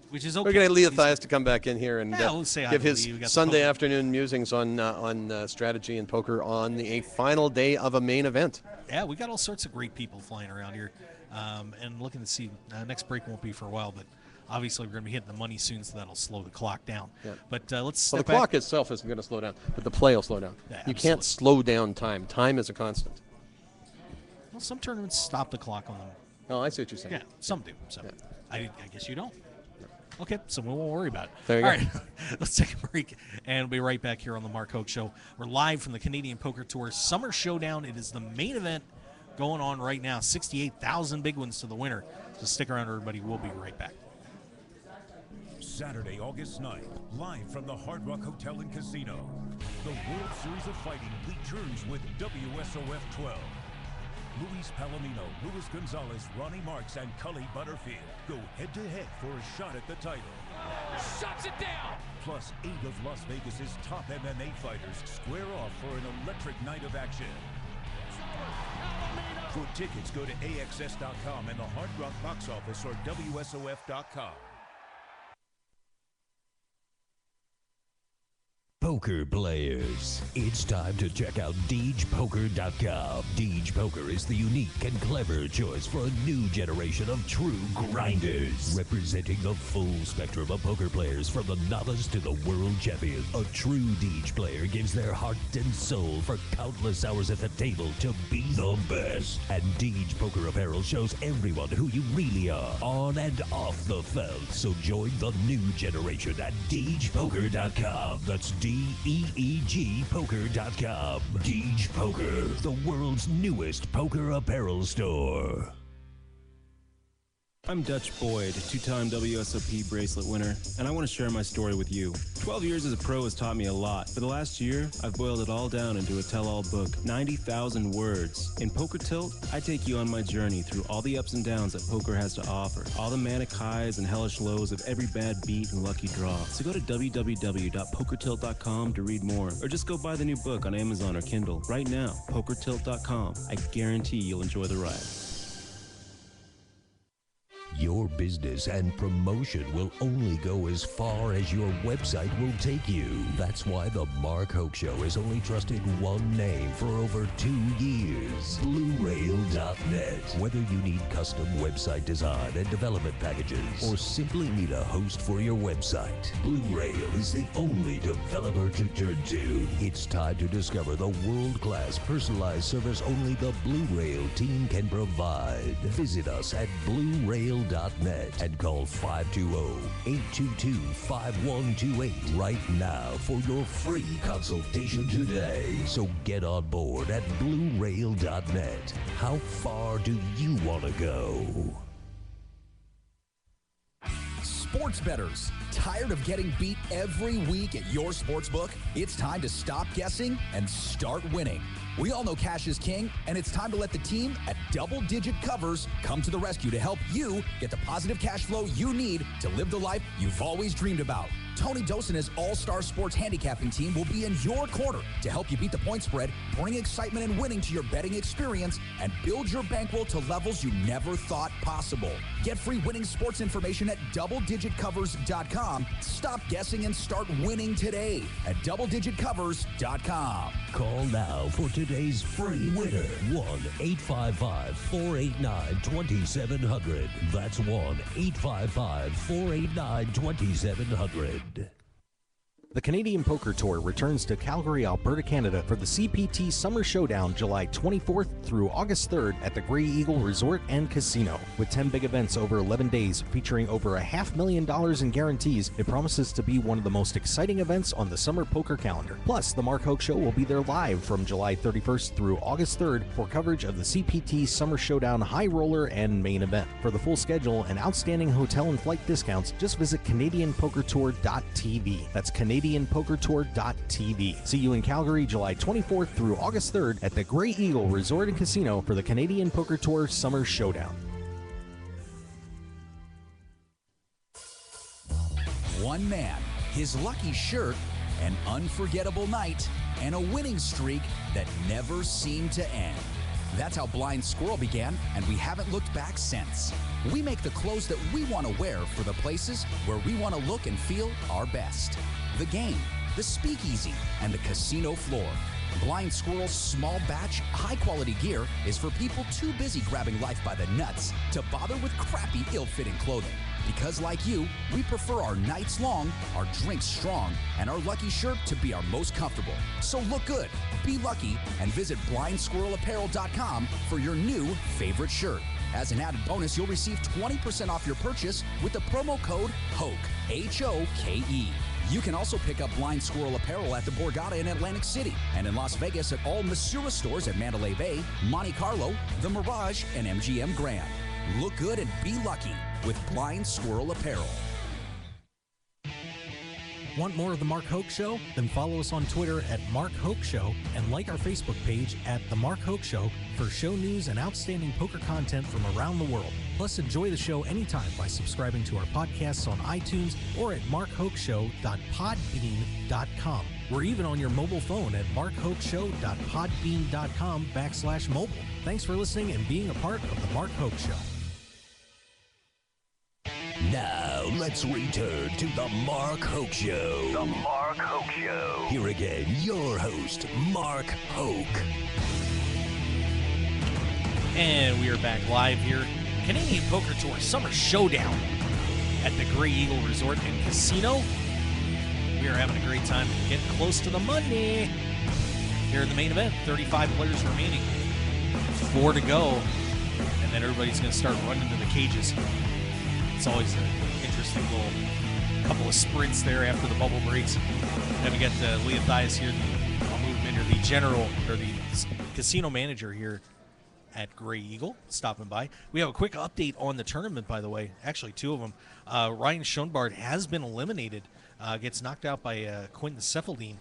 which is okay. We're going to get Leothias to come back in here and we'll say hi give to his Lee. We got the Sunday poker. afternoon musings on strategy and poker on a final day of a main event. Yeah, we got all sorts of great people flying around here, and looking to see. Next break won't be for a while, but obviously we're going to be hitting the money soon, so that'll slow the clock down. Yeah. But let's Well, step the back. clock itself isn't going to slow down, but the play will slow down. Yeah, you can't slow down time. Time is a constant. Well, some tournaments stop the clock on them. Oh, I see what you're saying. Yeah, some do. So Yeah. I guess you don't. Okay, so we won't worry about it. There you All go. right, let's take a break, and we'll be right back here on the Mark Hoke Show. We're live from the Canadian Poker Tour Summer Showdown. It is the main event going on right now. 68,000 big ones to the winner. So stick around, everybody. We'll be right back. Saturday, August 9th, live from the Hard Rock Hotel and Casino. The World Series of Fighting returns with WSOF 12. Luis Palomino, Luis Gonzalez, Ronnie Marks, and Cully Butterfield go head-to-head for a shot at the title. Shuts it down. Plus 8 of Las Vegas's top MMA fighters square off for an electric night of action. For tickets, go to AXS.com and the Hard Rock box office or WSOF.com. Poker players, it's time to check out DeegePoker.com. Deej Poker is the unique and clever choice for a new generation of true grinders, representing the full spectrum of poker players from the novice to the world champion. A true Deej player gives their heart and soul for countless hours at the table to be the best. And Deej Poker Apparel shows everyone who you really are, on and off the felt. So join the new generation at DeegePoker.com. That's DEEG Poker.com. Deej Poker, the world's newest poker apparel store. I'm Dutch Boyd, two-time WSOP bracelet winner, and I want to share my story with you. 12 years as a pro has taught me a lot. For the last year, I've boiled it all down into a tell-all book, 90,000 words. In Poker Tilt, I take you on my journey through all the ups and downs that poker has to offer, all the manic highs and hellish lows of every bad beat and lucky draw. So go to www.pokertilt.com to read more, or just go buy the new book on Amazon or Kindle right now, pokertilt.com. I guarantee you'll enjoy the ride. Your business and promotion will only go as far as your website will take you. That's why the Mark Hoke Show has only trusted one name for over 2 years, BlueRail.net. Whether you need custom website design and development packages, or simply need a host for your website, Blue Rail is the only developer to turn to. It's time to discover the world-class personalized service only the Blue Rail team can provide. Visit us at BlueRail.net and call 520-822-5128 right now for your free consultation today. So get on board at BlueRail.net. How far do you want to go? Sports bettors, tired of getting beat every week at your sportsbook? It's time to stop guessing and start winning. We all know cash is king, and it's time to let the team at double-digit covers come to the rescue to help you get the positive cash flow you need to live the life you've always dreamed about. Tony Dos and his all-star sports handicapping team will be in your corner to help you beat the point spread, bring excitement and winning to your betting experience, and build your bankroll to levels you never thought possible. Get free winning sports information at doubledigitcovers.com. Stop guessing and start winning today at doubledigitcovers.com. Call now for today's free winner. 1-855-489-2700. That's 1-855-489-2700. The Canadian Poker Tour returns to Calgary, Alberta, Canada for the CPT Summer Showdown July 24th through August 3rd at the Grey Eagle Resort and Casino. With 10 big events over 11 days featuring over $500,000 in guarantees, it promises to be one of the most exciting events on the summer poker calendar. Plus, the Mark Hoke Show will be there live from July 31st through August 3rd for coverage of the CPT Summer Showdown High Roller and Main Event. For the full schedule and outstanding hotel and flight discounts, just visit CanadianPokerTour.tv. That's CanadianPokerTour.tv. See you in Calgary July 24th through August 3rd at the Grey Eagle Resort and Casino for the Canadian Poker Tour Summer Showdown. One man, his lucky shirt, an unforgettable night, and a winning streak that never seemed to end. That's how Blind Squirrel began, and we haven't looked back since. We make the clothes that we want to wear for the places where we want to look and feel our best. The game, the speakeasy, and the casino floor. Blind Squirrel's small batch, high-quality gear is for people too busy grabbing life by the nuts to bother with crappy, ill-fitting clothing. Because like you, we prefer our nights long, our drinks strong, and our lucky shirt to be our most comfortable. So look good, be lucky, and visit BlindSquirrelApparel.com for your new favorite shirt. As an added bonus, you'll receive 20% off your purchase with the promo code HOKE, H-O-K-E. You can also pick up Blind Squirrel apparel at the Borgata in Atlantic City and in Las Vegas at all Masura stores at Mandalay Bay, Monte Carlo, The Mirage, and MGM Grand. Look good and be lucky with Blind Squirrel Apparel. Want more of The Mark Hoke Show? Then follow us on Twitter at Mark Hoke Show and like our Facebook page at The Mark Hoke Show for show news and outstanding poker content from around the world. Plus, enjoy the show anytime by subscribing to our podcasts on iTunes or at markhokeshow.podbean.com. We're even on your mobile phone at markhokeshow.podbean.com/mobile. Thanks for listening and being a part of The Mark Hoke Show. Now, let's return to the Mark Hoke Show. The Mark Hoke Show. Here again, your host, Mark Hoke. And we are back live here. Canadian Poker Tour Summer Showdown at the Grey Eagle Resort and Casino. We are having a great time getting close to the money. Here in the main event, 35 players remaining. 4 to go. And then everybody's going to start running to the cages. It's always an interesting little couple of sprints there after the bubble breaks. Then we got Leothias here, the movement, or the general, or the casino manager here at Grey Eagle, stopping by. We have a quick update on the tournament, by the way. Actually, 2 of them. Ryan Schoenbart has been eliminated. Gets knocked out by Quentin Cephaldine.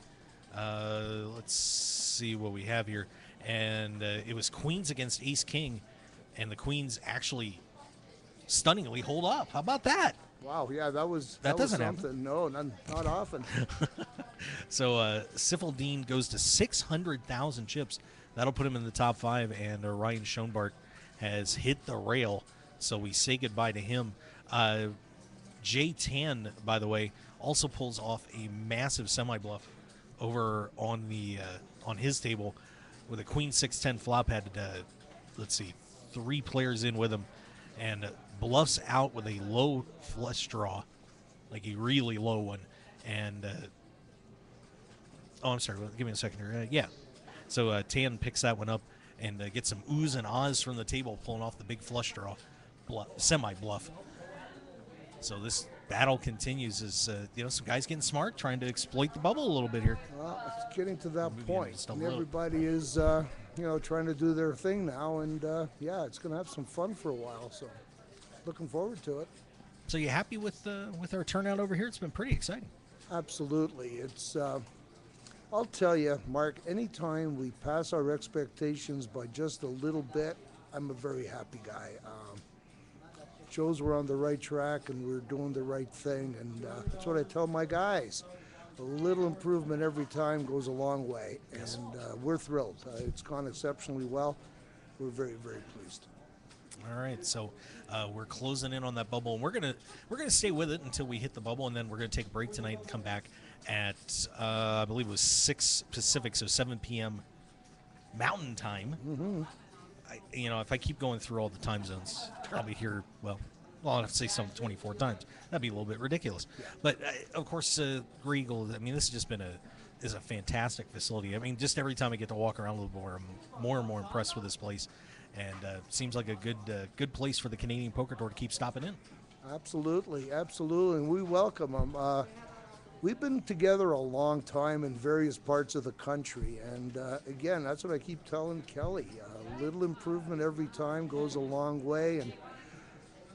Let's see what we have here. And it was Queens against Ace-King, and the Queens actually stunningly hold up. How about that? Wow, yeah, that doesn't was something. happen. No, not often. So Cephaldine goes to 600,000 chips. That'll put him in the top 5, and Ryan Schoenbart has hit the rail, so we say goodbye to him. Jay Tan, by the way, also pulls off a massive semi-bluff over on the on his table with a Queen 6-10 flop. Had, let's see, 3 players in with him, and bluffs out with a low flush draw, like a really low one. And, I'm sorry, give me a second here. Yeah. So Tan picks that one up and gets some oohs and ahs from the table, pulling off the big flush draw, semi-bluff. So this battle continues as, some guys getting smart, trying to exploit the bubble a little bit here. Well, it's getting to that point. And little. everybody is, trying to do their thing now. And, it's going to have some fun for a while. So looking forward to it. So you happy with our turnout over here? It's been pretty exciting. Absolutely. It's, I'll tell you, Mark, anytime we pass our expectations by just a little bit, I'm a very happy guy. shows we're on the right track and we're doing the right thing. And that's what I tell my guys. A little improvement every time goes a long way. Yes. And we're thrilled. It's gone exceptionally well. We're very, very pleased. All right, so we're closing in on that bubble, and we're gonna stay with it until we hit the bubble, and then we're gonna take a break tonight and come back at I believe it was 6 Pacific, so 7 p.m. Mountain Time. Mm-hmm. If I keep going through all the time zones, I'll be here. Well, I'll have to say something 24 times. That'd be a little bit ridiculous. Yeah. But of course, Grey Eagle. I mean, this has just been is a fantastic facility. I mean, just every time I get to walk around a little more, I'm more and more impressed with this place. And seems like a good place for the Canadian Poker Tour to keep stopping in. Absolutely, absolutely, and we welcome them. We've been together a long time in various parts of the country, and again, that's what I keep telling Kelly. A little improvement every time goes a long way, and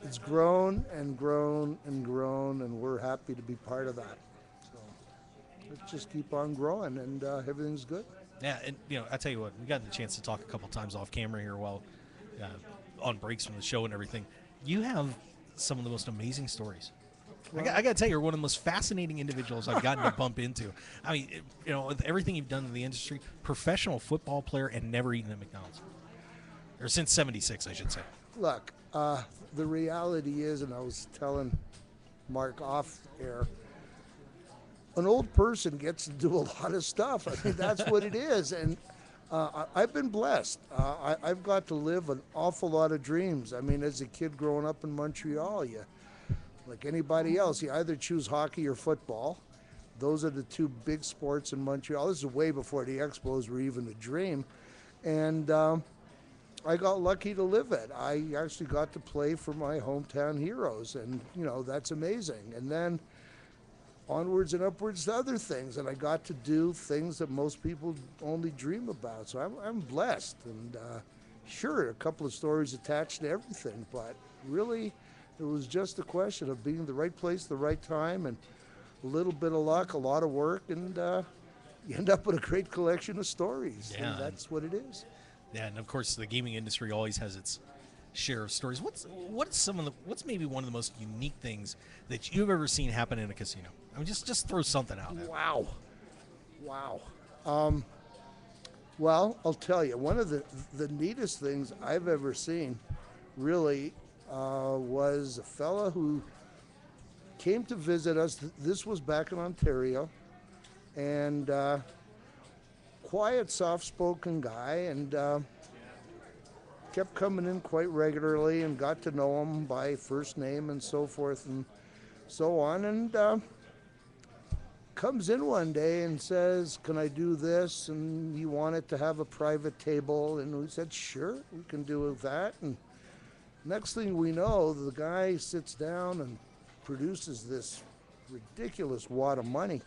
it's grown and grown and grown, and we're happy to be part of that. So let's just keep on growing, and everything's good. Yeah, and I tell you what, we got the chance to talk a couple times off camera here while on breaks from the show and everything. You have some of the most amazing stories. Well, I got to tell you, you're one of the most fascinating individuals I've gotten to bump into. I mean, with everything you've done in the industry, professional football player and never eaten at McDonald's. Or since 76, I should say. Look, the reality is, and I was telling Mark off air, an old person gets to do a lot of stuff. I mean, that's what it is. And I've been blessed. I've got to live an awful lot of dreams. I mean, as a kid growing up in Montreal, like anybody else, you either choose hockey or football. Those are the two big sports in Montreal. This is way before the Expos were even a dream. And I got lucky to live it. I actually got to play for my hometown heroes. And, that's amazing. And then onwards and upwards to other things, and I got to do things that most people only dream about. So I'm blessed, and sure, a couple of stories attached to everything, but really, it was just a question of being in the right place, the right time, and a little bit of luck, a lot of work, and you end up with a great collection of stories. Yeah, and that's what it is. Yeah, and of course, the gaming industry always has its share of stories. What's maybe one of the most unique things that you've ever seen happen in a casino? I mean, just throw something out there. Wow. Well, I'll tell you, one of the neatest things I've ever seen really was a fella who came to visit us. This was back in Ontario, and quiet, soft-spoken guy, and kept coming in quite regularly and got to know him by first name and so forth and so on. And comes in one day and says, "Can I do this?" And he wanted to have a private table, and we said, "Sure, we can do that." And next thing we know, the guy sits down and produces this ridiculous wad of money.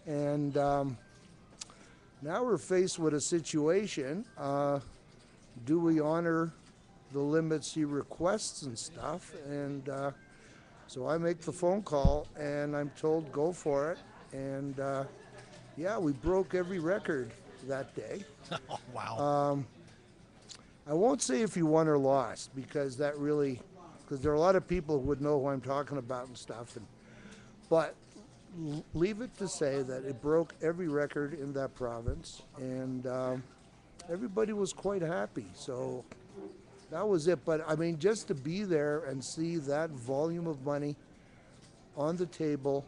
And now we're faced with a situation. Do we honor the limits he requests and stuff? And so I make the phone call, and I'm told, go for it. And we broke every record that day. Oh, wow. I won't say if you won or lost, because there are a lot of people who would know who I'm talking about and stuff. But leave it to say that it broke every record in that province, and everybody was quite happy. So that was it. But I mean, just to be there and see that volume of money on the table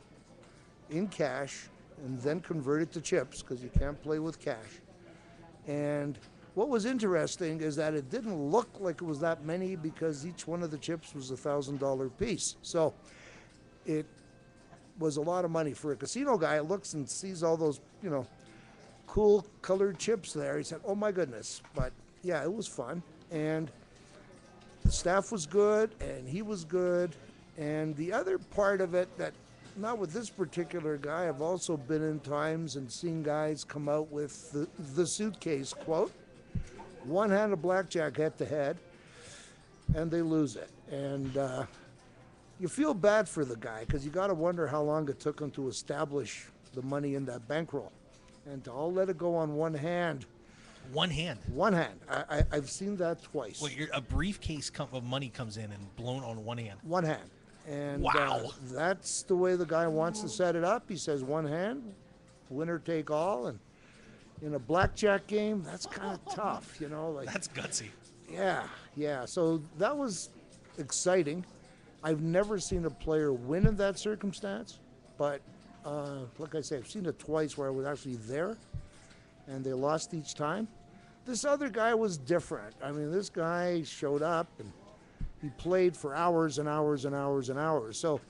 in cash and then convert it to chips, because you can't play with cash. And what was interesting is that it didn't look like it was that many, because each one of the chips was $1,000 piece. So it was a lot of money for a casino guy. Looks and sees all those, cool colored chips there. He said, "Oh my goodness." But yeah, it was fun. And the staff was good, and he was good. And the other part of it, that not with this particular guy, I've also been in times and seen guys come out with the suitcase quote, one hand of blackjack head to head, and they lose it. And you feel bad for the guy, because you got to wonder how long it took him to establish the money in that bankroll. And to all let it go on one hand, One hand. One hand. I've seen that twice. Well, a briefcase of money comes in and blown on one hand. One hand. And wow. That's the way the guy wants to set it up. He says one hand, winner take all. And in a blackjack game, that's kind of tough, you know. Like, that's gutsy. Yeah. So that was exciting. I've never seen a player win in that circumstance, but like I say, I've seen it twice where I was actually there, and they lost each time. This other guy was different. I mean, this guy showed up, and he played for hours and hours and hours and hours. So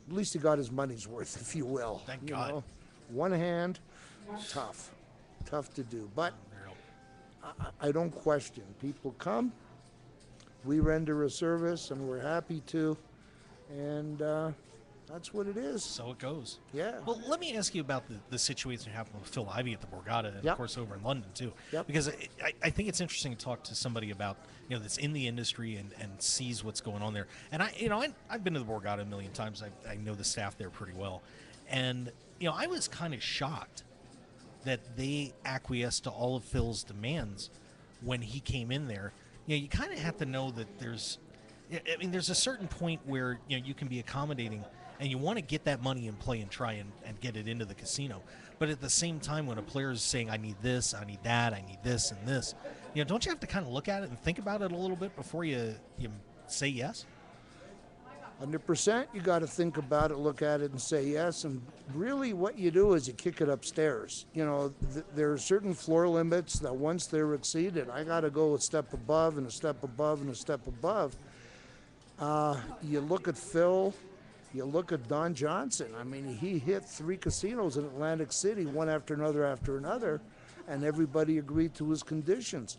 at least he got his money's worth, if you will. Thank God. Know? One hand, tough to do. But I don't question. People come, we render a service, and we're happy to, and that's what it is. So it goes. Yeah. Well, let me ask you about the situation that happened with Phil Ivey at the Borgata, and of course over in London too. Because I think it's interesting to talk to somebody about, you know, that's in the industry and sees what's going on there. And I've been to the Borgata a million times. I know the staff there pretty well, and you know, I was kind of shocked that they acquiesced to all of Phil's demands when he came in there. You know, you kind of have to know that there's a certain point where, you know, you can be accommodating and you want to get that money in play and try and get it into the casino. But at the same time, when a player is saying, I need this, I need that, I need this and this, you know, don't you have to kind of look at it and think about it a little bit before you say yes? 100%, you got to think about it, look at it, and say yes. And really what you do is you kick it upstairs. You know, there are certain floor limits that once they're exceeded, I got to go a step above and a step above and a step above. You look at Phil, you look at Don Johnson. I mean, he hit 3 casinos in Atlantic City, one after another, and everybody agreed to his conditions.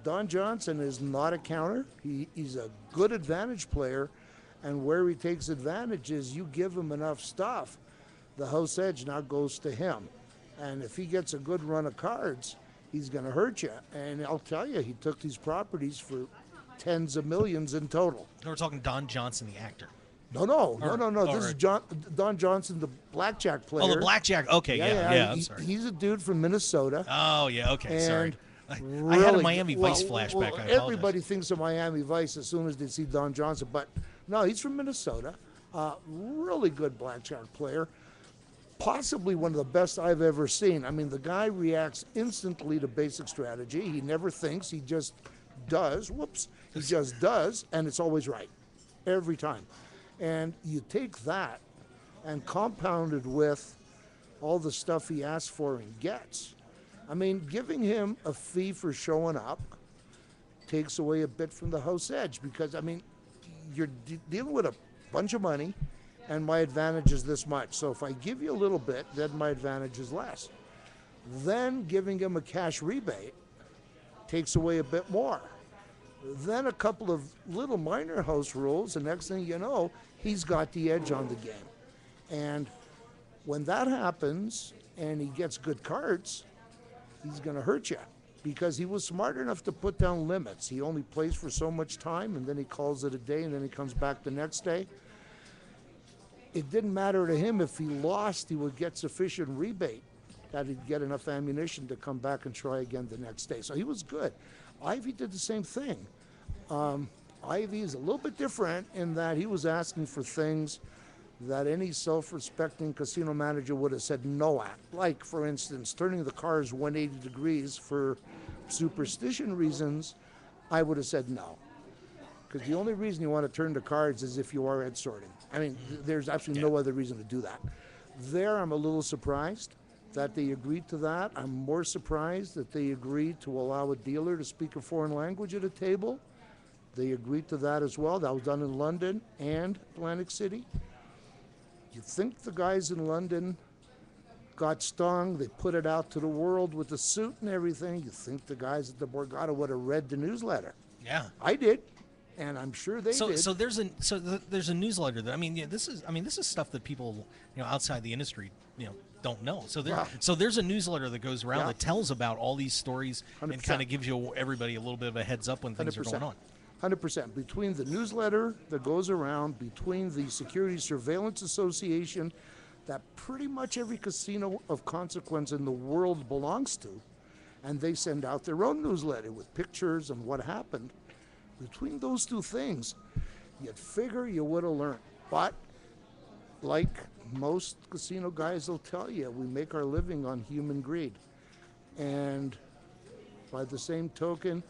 Don Johnson is not a counter. He's a good advantage player. And where he takes advantage is you give him enough stuff, the house edge now goes to him. And if he gets a good run of cards, he's going to hurt you. And I'll tell you, he took these properties for tens of millions in total. We're talking Don Johnson, the actor. No. This is Don Johnson, the blackjack player. Oh, the blackjack. Okay, yeah. I'm sorry. He's a dude from Minnesota. Oh, yeah. Okay, sorry. Really, I had a Miami Vice flashback. I everybody thinks of Miami Vice as soon as they see Don Johnson, but no, he's from Minnesota. Really good blackjack player. Possibly one of the best I've ever seen. I mean, the guy reacts instantly to basic strategy. He never thinks. He just does. He just does, and it's always right. Every time. And you take that and compound it with all the stuff he asks for and gets. I mean, giving him a fee for showing up takes away a bit from the house edge because, I mean, you're dealing with a bunch of money and my advantage is this much. So if I give you a little bit, then my advantage is less. Then giving him a cash rebate takes away a bit more. Then a couple of little minor house rules, and next thing you know, he's got the edge on the game. And when that happens and he gets good cards, he's going to hurt you because he was smart enough to put down limits. He only plays for so much time, and then he calls it a day, and then he comes back the next day. It didn't matter to him if he lost, he would get sufficient rebate that he'd get enough ammunition to come back and try again the next day. So he was good. Ivey did the same thing. Ivey is a little bit different in that he was asking for things that any self-respecting casino manager would have said no at. Like, for instance, turning the cars 180 degrees for superstition reasons, I would have said no. Because the only reason you want to turn the cards is if you are head sorting. I mean, there's absolutely no other reason to do that. There, I'm a little surprised that they agreed to that. I'm more surprised that they agreed to allow a dealer to speak a foreign language at a table. They agreed to that as well. That was done in London and Atlantic City. You think the guys in London got stung, they put it out to the world with the suit and everything. You think the guys at the Borgata would have read the newsletter. Yeah. I did, and I'm sure they did. So there's a newsletter that, I mean, this is stuff that people, outside the industry, don't know. So there's a newsletter that goes around that tells about all these stories 100%. And kind of gives everybody a little bit of a heads up when things 100%. Are going on. 100%. Between the newsletter that goes around, between the Security Surveillance Association that pretty much every casino of consequence in the world belongs to, and they send out their own newsletter with pictures and what happened. Between those two things, you'd figure you would have learned. But like most casino guys will tell you, we make our living on human greed. And by the same token,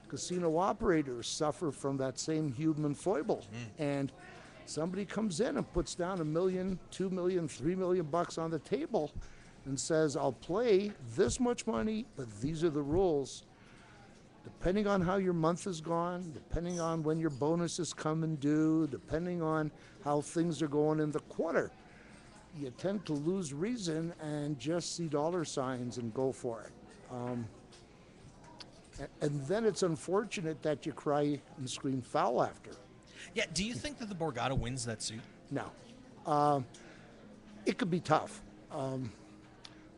casino operators suffer from that same human foible. And somebody comes in and puts down $1 million, $2 million, $3 million bucks on the table and says, I'll play this much money, but these are the rules. Depending on how your month has gone, depending on when your bonuses come and due, depending on how things are going in the quarter, you tend to lose reason and just see dollar signs and go for it. And then it's unfortunate that you cry and scream foul after. Yeah, do you think that the Borgata wins that suit? No. It could be tough.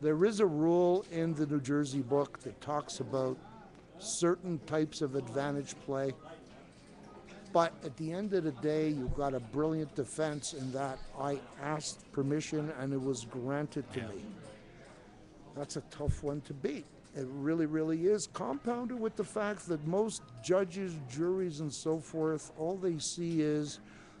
There is a rule in the New Jersey book that talks about certain types of advantage play. But at the end of the day, you've got a brilliant defense in that I asked permission and it was granted to me. That's a tough one to beat. It really, really is. Compounded with the fact that most judges, juries, and so forth, all they see is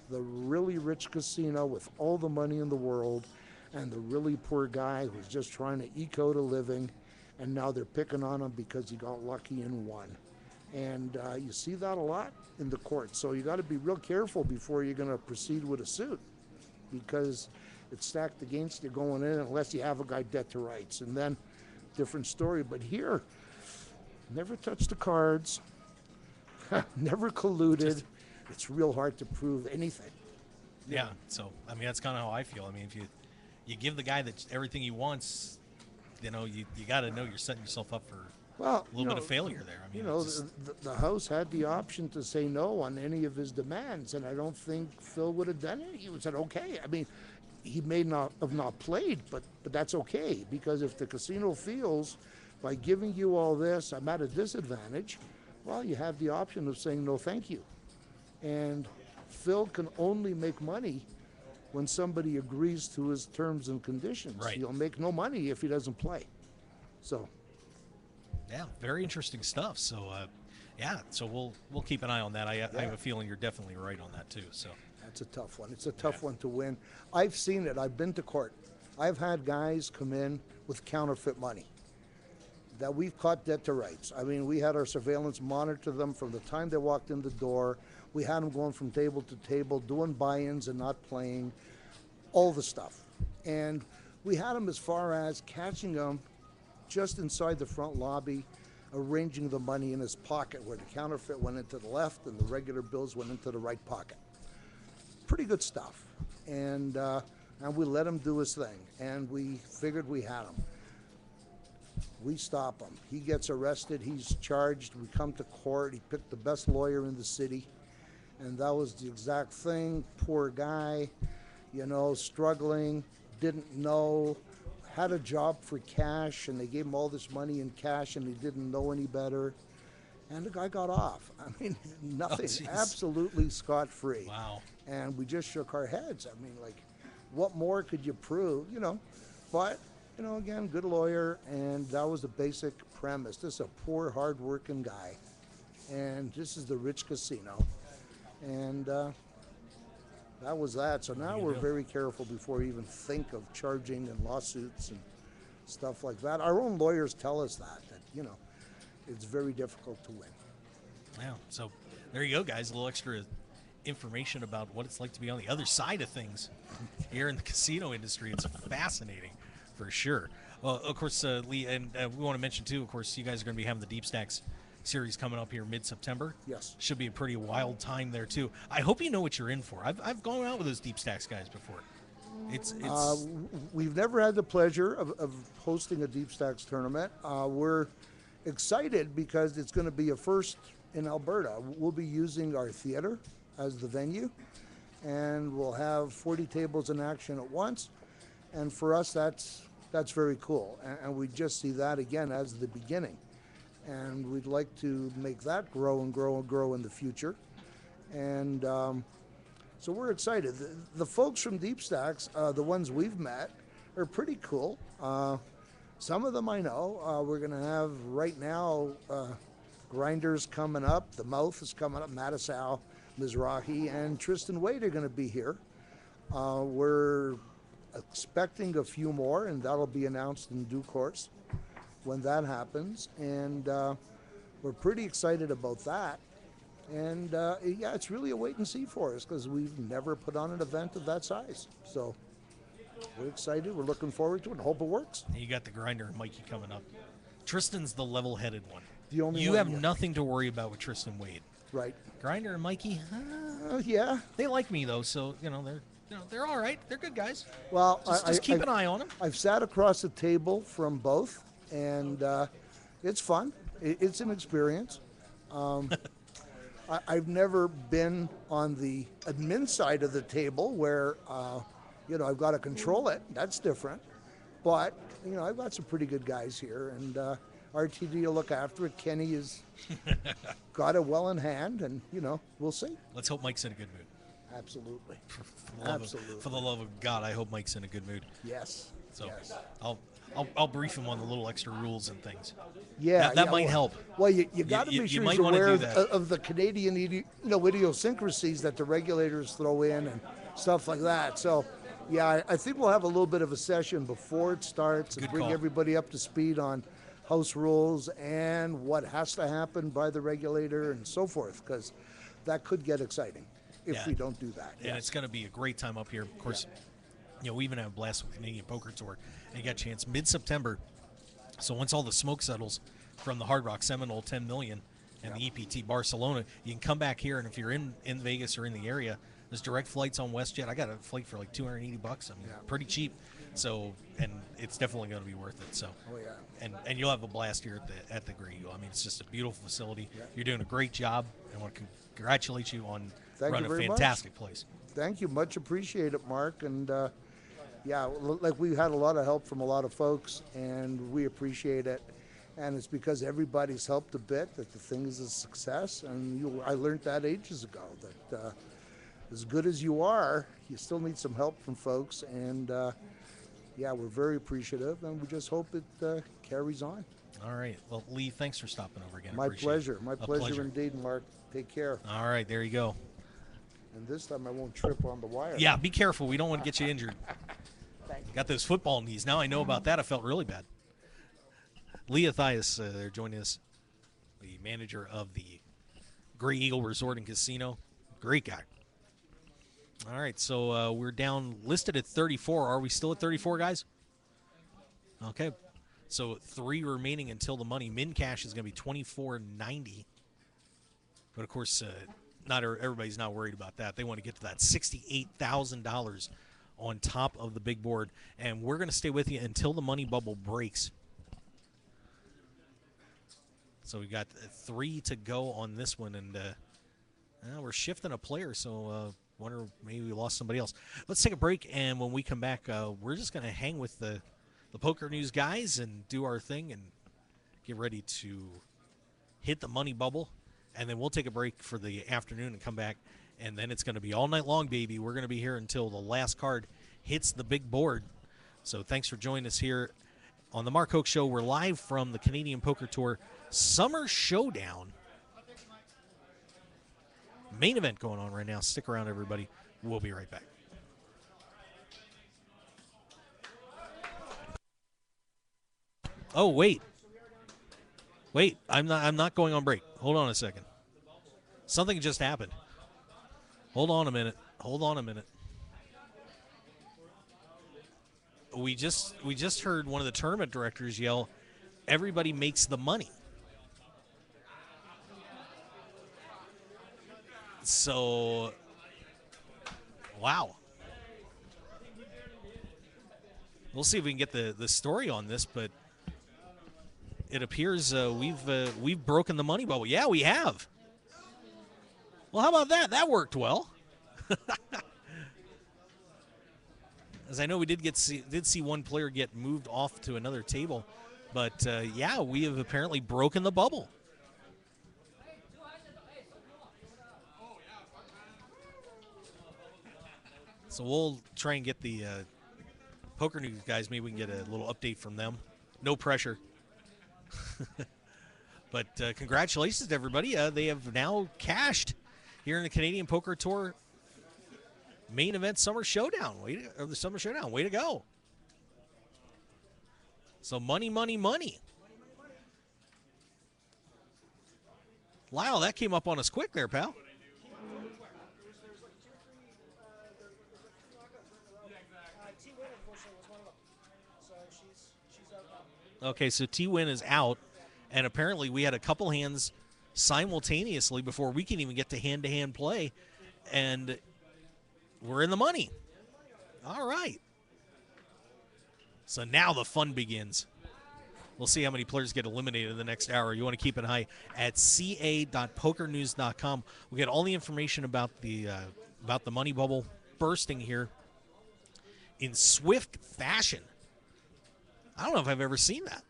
the really rich casino with all the money in the world and the really poor guy who's just trying to eke out a living, and now they're picking on him because he got lucky and won. And you see that a lot in the court. So you got to be real careful before you're going to proceed with a suit, because it's stacked against you going in unless you have a guy dead to rights. And then different story. But here, never touched the cards, never colluded. It's real hard to prove anything. Yeah. So, I mean, that's kind of how I feel. I mean, if you give the guy everything he wants, you got to know you're setting yourself up for a little bit of failure there. I mean, the House had the option to say no on any of his demands, and I don't think Phil would have done it. He would have said, okay. I mean, he may not have played, but that's okay, because if the casino feels by giving you all this, I'm at a disadvantage, well, you have the option of saying no thank you. And Phil can only make money when somebody agrees to his terms and conditions. Right. He'll make no money if he doesn't play. So yeah, very interesting stuff. So so we'll keep an eye on that. I have a feeling you're definitely right on that too. So that's a tough one. It's a tough one to win. I've seen it. I've been to court. I've had guys come in with counterfeit money that we've caught dead to rights. I mean, we had our surveillance monitor them from the time they walked in the door. We had them going from table to table, doing buy-ins and not playing, all the stuff. And we had them as far as catching them just inside the front lobby, arranging the money in his pocket, where the counterfeit went into the left and the regular bills went into the right pocket. Pretty good stuff. And we let him do his thing. And we figured we had him. We stop him. He gets arrested. He's charged. We come to court. He picked the best lawyer in the city. And that was the exact thing. Poor guy, struggling, didn't know, had a job for cash, and they gave him all this money in cash, and he didn't know any better. And the guy got off. I mean, nothing, absolutely scot-free. Wow. And we just shook our heads. I mean, like, what more could you prove, But, again, good lawyer, and that was the basic premise. This is a poor, hard-working guy, and this is the rich casino. And that was that. So now we're very careful before we even think of charging and lawsuits and stuff like that. Our own lawyers tell us that it's very difficult to win. Yeah. So there you go, guys. A little extra information about what it's like to be on the other side of things here in the casino industry. It's fascinating, for sure. Well, of course, Lee, and we want to mention, too, of course, you guys are going to be having the Deep Stacks series coming up here mid-September. Yes. Should be a pretty wild time there, too. I hope you know what you're in for. I've gone out with those Deep Stacks guys before. It's we've never had the pleasure of hosting a Deep Stacks tournament. We're excited because it's going to be a first in Alberta. We'll be using our theater as the venue, and we'll have 40 tables in action at once. And for us, that's very cool. And we just see that, again, as the beginning. And we'd like to make that grow and grow and grow in the future. And so we're excited. The folks from Deep Stacks, the ones we've met, are pretty cool. Some of them I know. We're going to have right now Grinders coming up. The Mouth is coming up. Matisau, Mizrahi, and Tristan Wade are going to be here. We're expecting a few more, and that'll be announced in due course when that happens. And we're pretty excited about that. And yeah, it's really a wait and see for us because we've never put on an event of that size. So we're excited. We're looking forward to it and hope it works. You got the Grinder and Mikey coming up. Tristan's the level-headed one. The only you one, have yeah. nothing to worry about with Tristan Wade. Right. Grinder and Mikey, Yeah. they like me though, so they're all right. They're good guys. Well, Just keep an eye on them. I've sat across the table from both, and it's fun. It's an experience. I've never been on the admin side of the table where, I've got to control it. That's different. But, I've got some pretty good guys here, and RTD will look after it. Kenny has got it well in hand, and, we'll see. Let's hope Mike's in a good mood. Absolutely. For the love of God, I hope Mike's in a good mood. Yes. So yes. I'll brief him on the little extra rules and things. Yeah, that might help. Well, you got to be sure might he's wanna aware do of the Canadian idiosyncrasies that the regulators throw in and stuff like that. So, yeah, I think we'll have a little bit of a session before it starts and Good bring call. everybody up to speed on house rules and what has to happen by the regulator and so forth, because that could get exciting if we don't do that. And it's going to be a great time up here. Of course, we even have a blast with the Canadian Poker Tour. And you got a chance mid-September. So once all the smoke settles from the Hard Rock Seminole 10 million and the EPT Barcelona, you can come back here. And if you're in Vegas or in the area, there's direct flights on WestJet. I got a flight for like $280. I mean, pretty cheap. So, and it's definitely going to be worth it. So, and you'll have a blast here at the Green Eagle. I mean, it's just a beautiful facility. Yeah. You're doing a great job. I want to congratulate you on running a fantastic place. Thank you. Much appreciated, Mark. And, we've had a lot of help from a lot of folks, and we appreciate it. And it's because everybody's helped a bit that the thing is a success. And I learned that ages ago, that as good as you are, you still need some help from folks. And, we're very appreciative, and we just hope it carries on. All right. Well, Lee, thanks for stopping over again. My pleasure. My pleasure indeed, Mark. Take care. All right. There you go. And this time I won't trip on the wire. Yeah, be careful. We don't want to get you injured. Got those football knees. Now I know about that. I felt really bad. Leah Thias, they're joining us, the manager of the Gray Eagle Resort and Casino. Great guy. All right, so we're down listed at 34. Are we still at 34, guys? Okay. So 3 remaining until the money. Min cash is going to be $24.90. But, of course, everybody's not worried about that. They want to get to that $68,000 on top of the big board. And we're going to stay with you until the money bubble breaks. So we got 3 to go on this one. And we're shifting a player, so wonder maybe we lost somebody else. Let's take a break, and when we come back, we're just going to hang with the Poker News guys and do our thing and get ready to hit the money bubble. And then we'll take a break for the afternoon and come back, and then it's going to be all night long, baby. We're going to be here until the last card hits the big board. So thanks for joining us here on the Mark Hoke Show. We're live from the Canadian Poker Tour Summer Showdown. Main event going on right now. Stick around, everybody. We'll be right back. Oh, wait. I'm not going on break. Hold on a second. Something just happened. Hold on a minute. We just heard one of the tournament directors yell, "Everybody makes the money." So, wow. We'll see if we can get the story on this, but it appears we've broken the money bubble. Yeah, we have. Well, how about that? That worked well. As I know, we did see one player get moved off to another table, but we have apparently broken the bubble. So we'll try and get the Poker News guys. Maybe we can get a little update from them no pressure. But congratulations to everybody. They have now cashed here in the Canadian Poker Tour main event Summer Showdown. The Summer Showdown. Way to go. So money, money, money. Lyle, that came up on us quick there, pal. Okay, so T-Win is out, and apparently we had a couple hands simultaneously before we can even get to hand-to-hand play, and we're in the money. All right. So now the fun begins. We'll see how many players get eliminated in the next hour. You want to keep an eye at ca.pokernews.com. We'll get all the information about the money bubble bursting here in swift fashion. I don't know if I've ever seen that.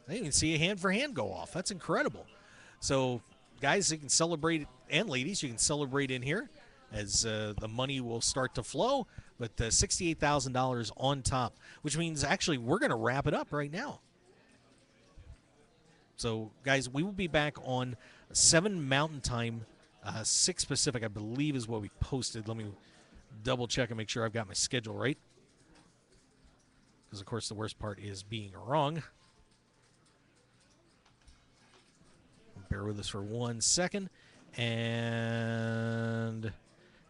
I didn't even see a hand-for-hand go off. That's incredible. So, guys, you can celebrate, and ladies, you can celebrate in here as the money will start to flow, but $68,000 on top, which means actually we're going to wrap it up right now. So, guys, we will be back on 7 Mountain Time, 6 Pacific, I believe is what we posted. Let me double-check and make sure I've got my schedule right. Because, of course, the worst part is being wrong. Bear with us for 1 second. And,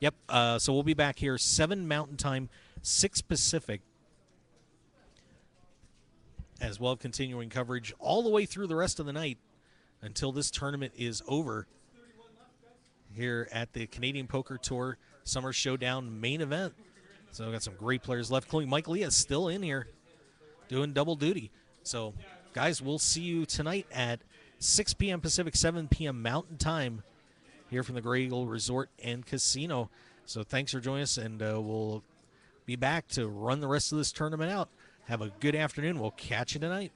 yep, so we'll be back here 7 Mountain Time, 6 Pacific, as well as continuing coverage all the way through the rest of the night until this tournament is over here at the Canadian Poker Tour Summer Showdown main event. So we've got some great players left, including Mike Lee is still in here doing double duty. So, guys, we'll see you tonight at 6 p.m. Pacific, 7 p.m. Mountain Time here from the Grey Eagle Resort and Casino. So thanks for joining us, and we'll be back to run the rest of this tournament out. Have a good afternoon. We'll catch you tonight.